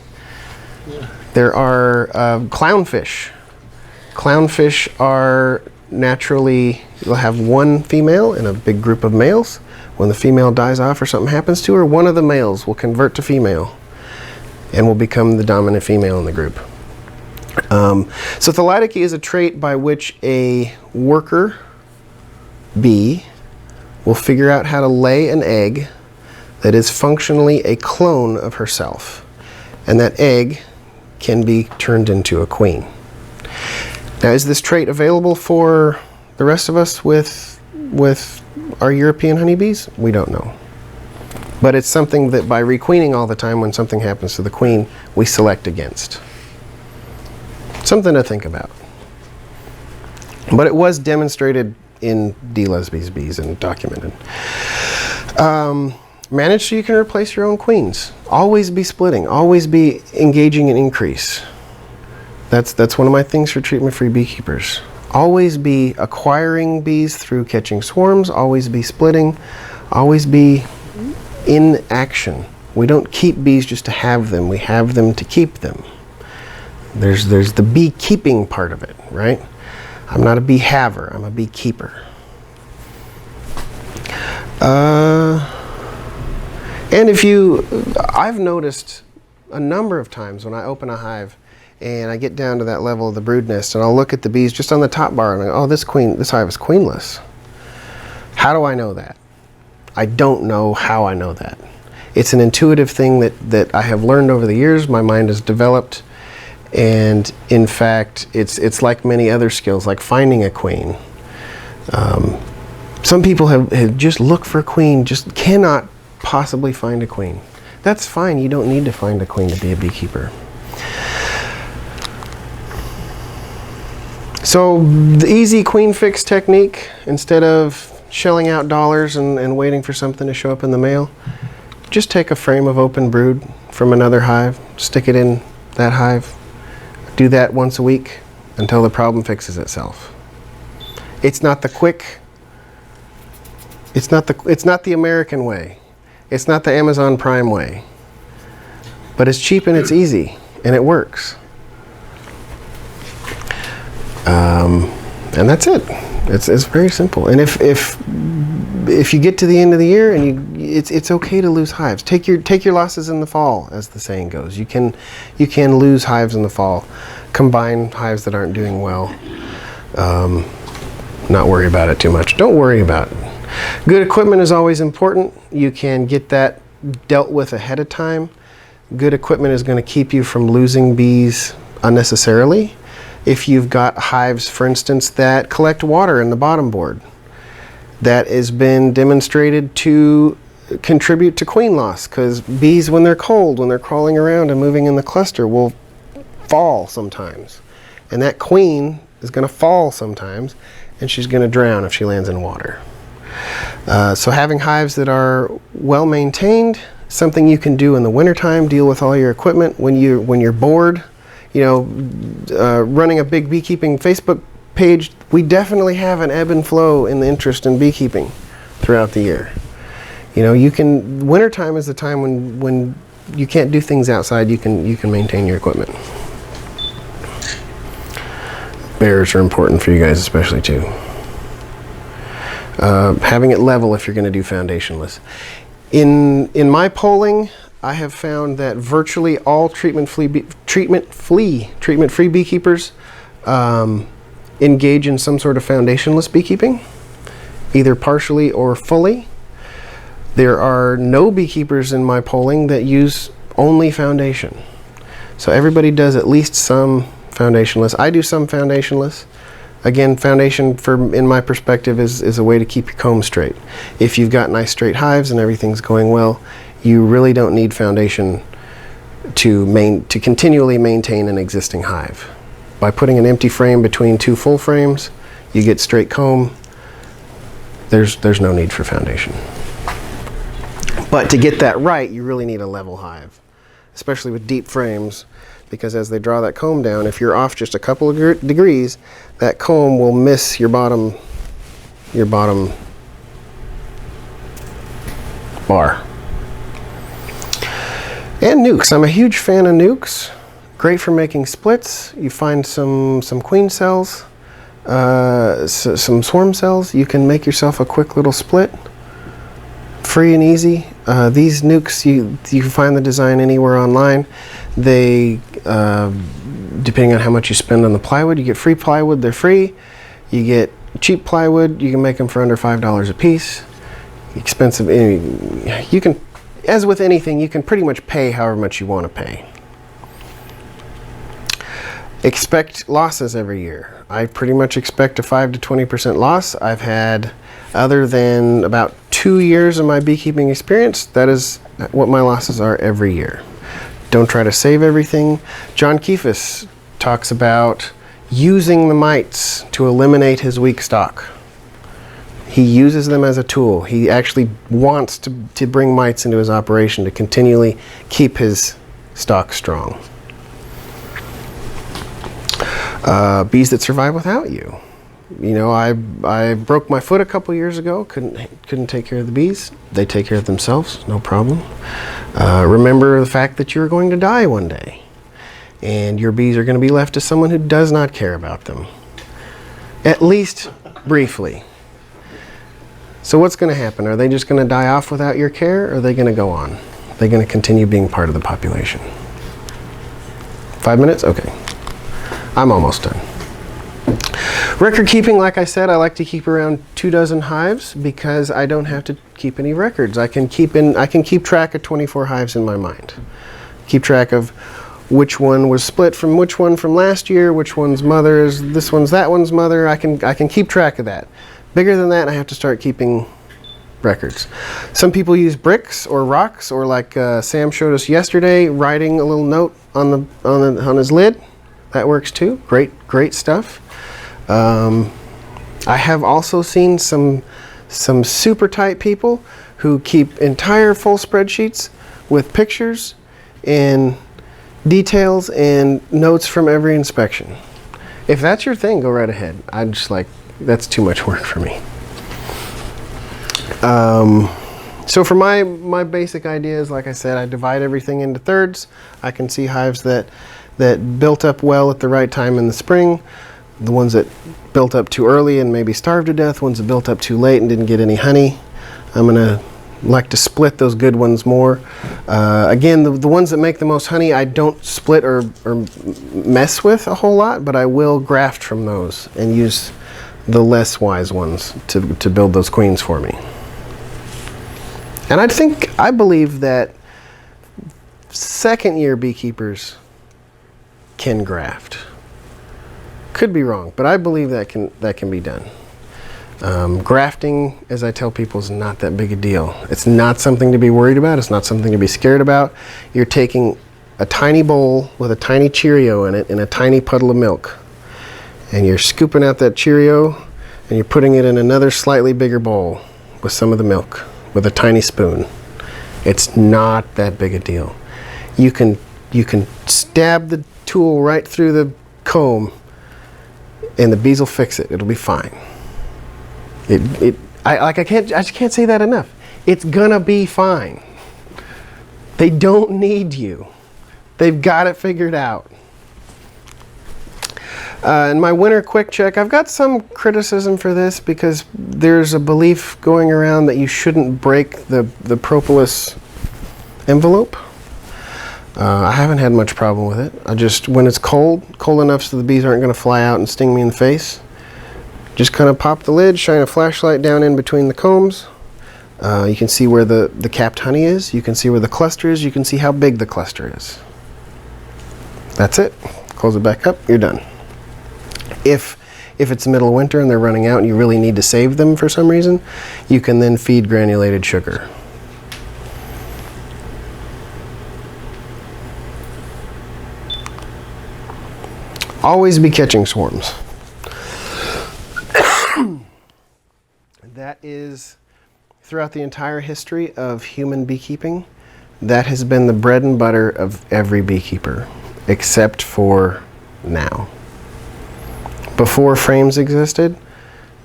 There are clownfish. Clownfish are naturally, you'll have one female in a big group of males. When the female dies off or something happens to her, one of the males will convert to female and will become the dominant female in the group. So Thalidice is a trait by which a worker bee will figure out how to lay an egg that is functionally a clone of herself. And that egg can be turned into a queen. Now, is this trait available for the rest of us with our European honeybees? We don't know. But it's something that by requeening all the time, when something happens to the queen, we select against. Something to think about. But it was demonstrated in D. Lesby's bees and documented. Manage so you can replace your own queens. Always be splitting. Always be engaging in increase. That's one of my things for treatment-free beekeepers. Always be acquiring bees through catching swarms. Always be splitting. Always be in action. We don't keep bees just to have them. We have them to keep them. There's the beekeeping part of it, right? I'm not a bee haver. I'm a beekeeper. And I've noticed a number of times when I open a hive and I get down to that level of the brood nest and I'll look at the bees just on the top bar and I go, oh, this hive is queenless. How do I know that? I don't know how I know that. It's an intuitive thing that I have learned over the years. My mind has developed, and in fact, it's like many other skills, like finding a queen. Some people have just looked for a queen, just cannot possibly find a queen. That's fine. You don't need to find a queen to be a beekeeper. So the easy queen fix technique, instead of shelling out dollars and waiting for something to show up in the mail, just take a frame of open brood from another hive, stick it in that hive, do that once a week until the problem fixes itself. It's not the quick, it's not the American way, it's not the Amazon Prime way, but it's cheap and it's easy and it works. And that's it. It's very simple. And if you get to the end of the year and it's okay to lose hives. Take your losses in the fall, as the saying goes. You can lose hives in the fall. Combine hives that aren't doing well. Not worry about it too much. Don't worry about it. Good equipment is always important. You can get that dealt with ahead of time. Good equipment is going to keep you from losing bees unnecessarily. If you've got hives, for instance, that collect water in the bottom board, that has been demonstrated to contribute to queen loss, because bees, when they're cold, when they're crawling around and moving in the cluster, will fall sometimes. And that queen is going to fall sometimes, and she's going to drown if she lands in water. So having hives that are well maintained, something you can do in the wintertime, deal with all your equipment when you're bored. You know, running a big beekeeping Facebook page, we definitely have an ebb and flow in the interest in beekeeping throughout the year. You know, wintertime is the time when you can't do things outside, you can maintain your equipment. Bears are important for you guys especially too. Having it level if you're going to do foundationless. In my polling, I have found that virtually all treatment-free beekeepers engage in some sort of foundationless beekeeping, either partially or fully. There are no beekeepers in my polling that use only foundation. So everybody does at least some foundationless. I do some foundationless. Again, foundation, in my perspective, is a way to keep your comb straight. If you've got nice straight hives and everything's going well, you really don't need foundation to continually maintain an existing hive. By putting an empty frame between two full frames, you get straight comb. There's no need for foundation. But to get that right, you really need a level hive, especially with deep frames, because as they draw that comb down, if you're off just a couple of degrees, that comb will miss your bottom bar. And Nucs. I'm a huge fan of Nucs. Great for making splits. You find some queen cells, some swarm cells. You can make yourself a quick little split. Free and easy. These Nucs, you can find the design anywhere online. They, depending on how much you spend on the plywood, you get free plywood. They're free. You get cheap plywood. You can make them for under $5 a piece. Expensive. You can. As with anything, you can pretty much pay however much you want to pay. Expect losses every year. I pretty much expect a 5 to 20% loss. I've had, other than about 2 years of my beekeeping experience, that is what my losses are every year. Don't try to save everything. John Keefus talks about using the mites to eliminate his weak stock. He uses them as a tool. He actually wants to bring mites into his operation to continually keep his stock strong. Bees that survive without you. You know, I broke my foot a couple years ago. Couldn't take care of the bees. They take care of themselves, no problem. Remember the fact that you're going to die one day, and your bees are going to be left to someone who does not care about them, at least briefly. So what's going to happen? Are they just going to die off without your care, or are they going to go on? Are they going to continue being part of the population? 5 minutes? Okay. I'm almost done. Record keeping, like I said, I like to keep around 24 hives because I don't have to keep any records. I can keep track of 24 hives in my mind. Keep track of which one was split from which one from last year, which one's mother is this one's that one's mother. I can keep track of that. Bigger than that, I have to start keeping records. Some people use bricks or rocks, or like Sam showed us yesterday, writing a little note on his lid. That works too. Great stuff. I have also seen some super tight people who keep entire full spreadsheets with pictures and details and notes from every inspection. If that's your thing, go right ahead. I'm just like, that's too much work for me. So for my basic ideas, like I said, I divide everything into thirds. I can see hives that built up well at the right time in the spring, the ones that built up too early and maybe starved to death, ones that built up too late and didn't get any honey. I'm gonna like to split those good ones more. Again, the ones that make the most honey, I don't split or mess with a whole lot, but I will graft from those and use the less wise ones to build those queens for me. And I believe that second year beekeepers can graft. Could be wrong, but I believe that can be done. Grafting, as I tell people, is not that big a deal. It's not something to be worried about. It's not something to be scared about. You're taking a tiny bowl with a tiny Cheerio in it and a tiny puddle of milk, and you're scooping out that Cheerio and you're putting it in another slightly bigger bowl with some of the milk with a tiny spoon. It's not that big a deal. You can stab the tool right through the comb and the bees will fix it. It'll be fine. I just can't say that enough. It's gonna be fine. They don't need you. They've got it figured out. In my winter quick check, I've got some criticism for this because there's a belief going around that you shouldn't break the propolis envelope. I haven't had much problem with it. When it's cold enough so the bees aren't going to fly out and sting me in the face, just kind of pop the lid, shine a flashlight down in between the combs. You can see where the capped honey is. You can see where the cluster is. You can see how big the cluster is. That's it. Close it back up. You're done. If it's the middle of winter and they're running out and you really need to save them for some reason, you can then feed granulated sugar. Always be catching swarms. That is, throughout the entire history of human beekeeping, that has been the bread and butter of every beekeeper, except for now. Before frames existed,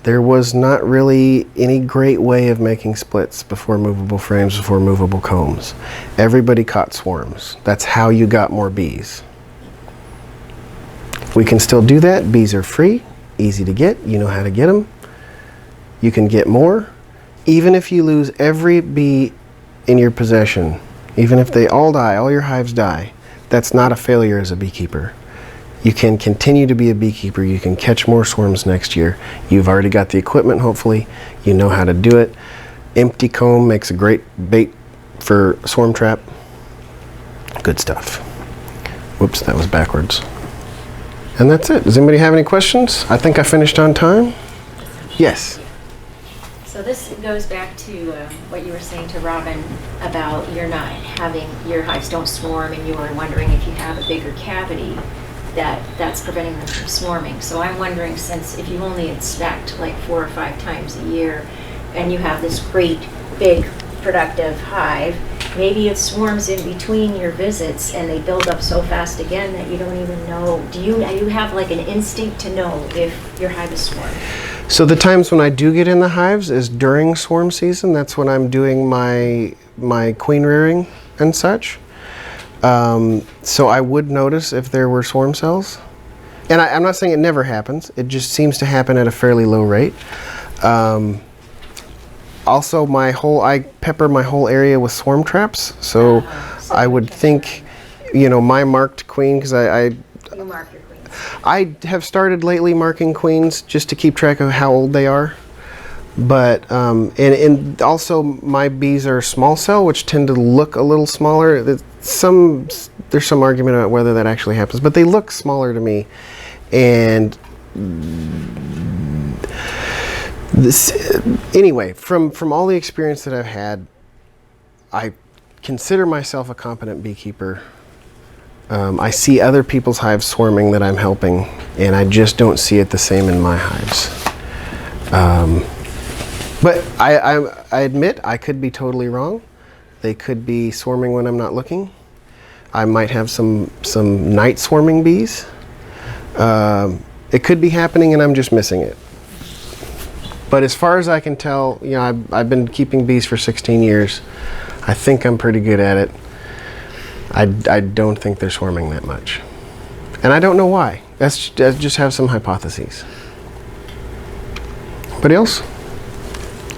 there was not really any great way of making splits before movable frames, before movable combs. Everybody caught swarms. That's how you got more bees. We can still do that. Bees are free, easy to get. You know how to get them. You can get more. Even if you lose every bee in your possession, even if they all die, all your hives die, that's not a failure as a beekeeper. You can continue to be a beekeeper. You can catch more swarms next year. You've already got the equipment, hopefully. You know how to do it. Empty comb makes a great bait for swarm trap. Good stuff. Whoops, that was backwards. And that's it. Does anybody have any questions? I think I finished on time. Yes. So this goes back to what you were saying to Robin about you're not having, your hives don't swarm, and you were wondering if you have a bigger cavity that's preventing them from swarming. So I'm wondering, since if you only inspect like 4 or 5 times a year and you have this great big productive hive, maybe it swarms in between your visits and they build up so fast again that you don't even know. Do you have like an instinct to know if your hive is swarming? So the times when I do get in the hives is during swarm season. That's when I'm doing my queen rearing and such. So I would notice if there were swarm cells. And I'm not saying it never happens. It just seems to happen at a fairly low rate. Also, I pepper my whole area with swarm traps. So I would think, my marked queen, because You mark your queen. I have started lately marking queens just to keep track of how old they are. But and also my bees are small cell, which tend to look a little smaller. There's some argument about whether that actually happens, but they look smaller to me. And anyway, from all the experience that I've had, I consider myself a competent beekeeper. I see other people's hives swarming that I'm helping, and I just don't see it the same in my hives. But I admit I could be totally wrong. They could be swarming when I'm not looking. I might have some night swarming bees. It could be happening and I'm just missing it. But as far as I can tell, you know, I've been keeping bees for 16 years. I think I'm pretty good at it. I don't think they're swarming that much. And I don't know why. I just have some hypotheses. Anybody else?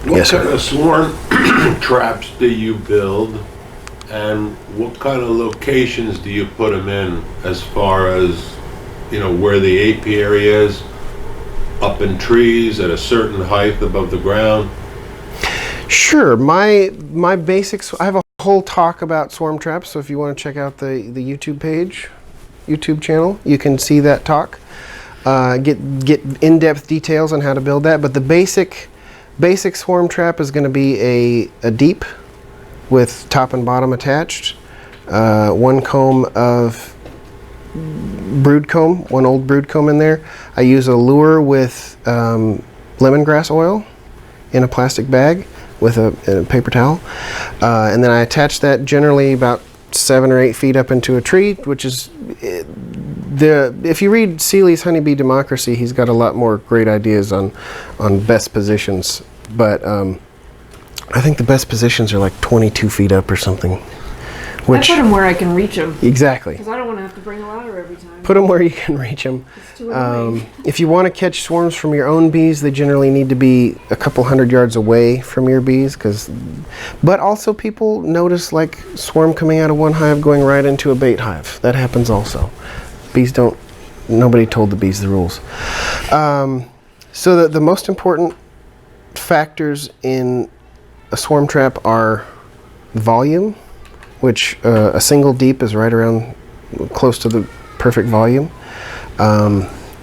What Yes, kind sir. of swarm traps do you build, and what kind of locations do you put them in, as far as, you know, where the apiary is, up in trees at a certain height above the ground? Sure. My basics, I have a whole talk about swarm traps, so if you want to check out the YouTube channel, you can see that talk. Get in-depth details on how to build that, but the basic swarm trap is going to be a deep with top and bottom attached, one comb of brood comb, one old brood comb in there. I use a lure with lemongrass oil in a plastic bag with a paper towel, and then I attach that generally about 7 or 8 feet up into a tree, which is if you read Seeley's Honeybee Democracy, he's got a lot more great ideas on best positions, but I think the best positions are like 22 feet up or something. Which, I put them where I can reach them. Exactly. Because I don't want to have to bring a ladder every time. Put them where you can reach them. It's too annoying. If you want to catch swarms from your own bees, they generally need to be a couple hundred yards away from your bees. But also people notice like swarm coming out of one hive going right into a bait hive. That happens also. Bees don't, nobody told the bees the rules. So the most important factors in a swarm trap are volume, which a single deep is right around close to the perfect volume.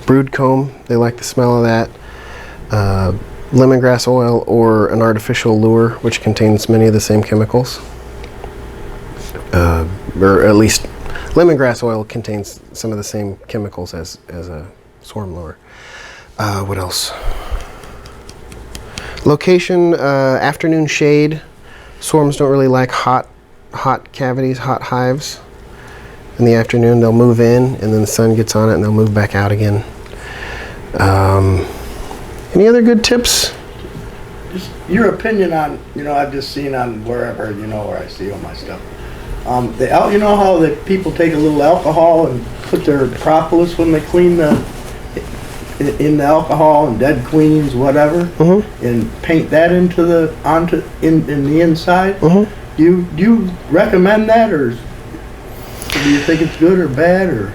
Brood comb, they like the smell of that. Lemongrass oil or an artificial lure, which contains many of the same chemicals. Or at least lemongrass oil contains some of the same chemicals as a swarm lure. What else? Location, afternoon shade. Swarms don't really like hot cavities, hot hives. In the afternoon they'll move in and then the sun gets on it and they'll move back out again. Any other good tips? Just your opinion on, you know, I've just seen on wherever, you know, where I see all my stuff. You know how the people take a little alcohol and put their propolis when they clean in the alcohol and dead queens, whatever, and paint that into the in the inside. Do you recommend that, or do you think it's good or bad, or?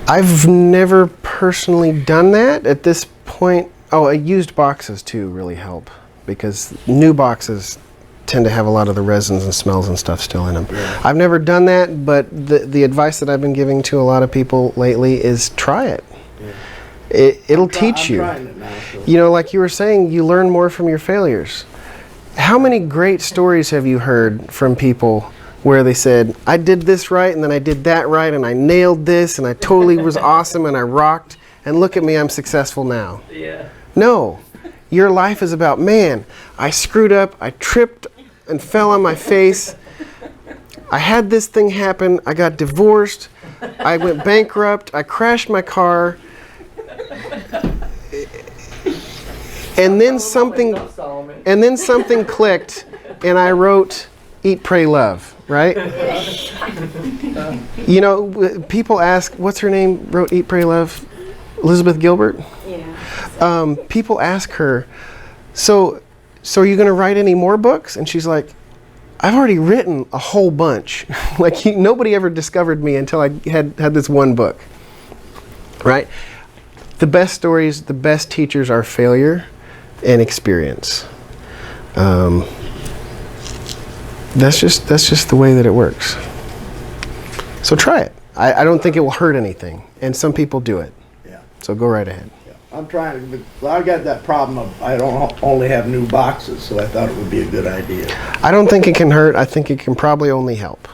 I've never personally done that at this point. Oh, used boxes too really help, because new boxes tend to have a lot of the resins and smells and stuff still in them. Yeah. I've never done that, but the advice that I've been giving to a lot of people lately is try it. Yeah. It'll teach you. I'm trying it now, so. You know, like you were saying, you learn more from your failures. How many great stories have you heard from people where they said, I did this right and then I did that right and I nailed this and I totally was awesome and I rocked, and look at me, I'm successful now. Yeah. No, your life is about, man, I screwed up, I tripped and fell on my face, I had this thing happen, I got divorced, I went bankrupt, I crashed my car, and then something clicked and I wrote Eat, Pray, Love, right? You know, people ask, what's her name wrote Eat, Pray, Love? Elizabeth Gilbert? Yeah. People ask her, so are you going to write any more books? And she's like, I've already written a whole bunch. Like, nobody ever discovered me until I had this one book. right? The best stories, the best teachers are failure and experience. That's just the way that it works. So try it. I don't think it will hurt anything, and some people do it. Yeah. So go right ahead. I'm trying to, well, I got that problem of I don't only have new boxes, so I thought it would be a good idea. I don't think it can hurt. I think it can probably only help.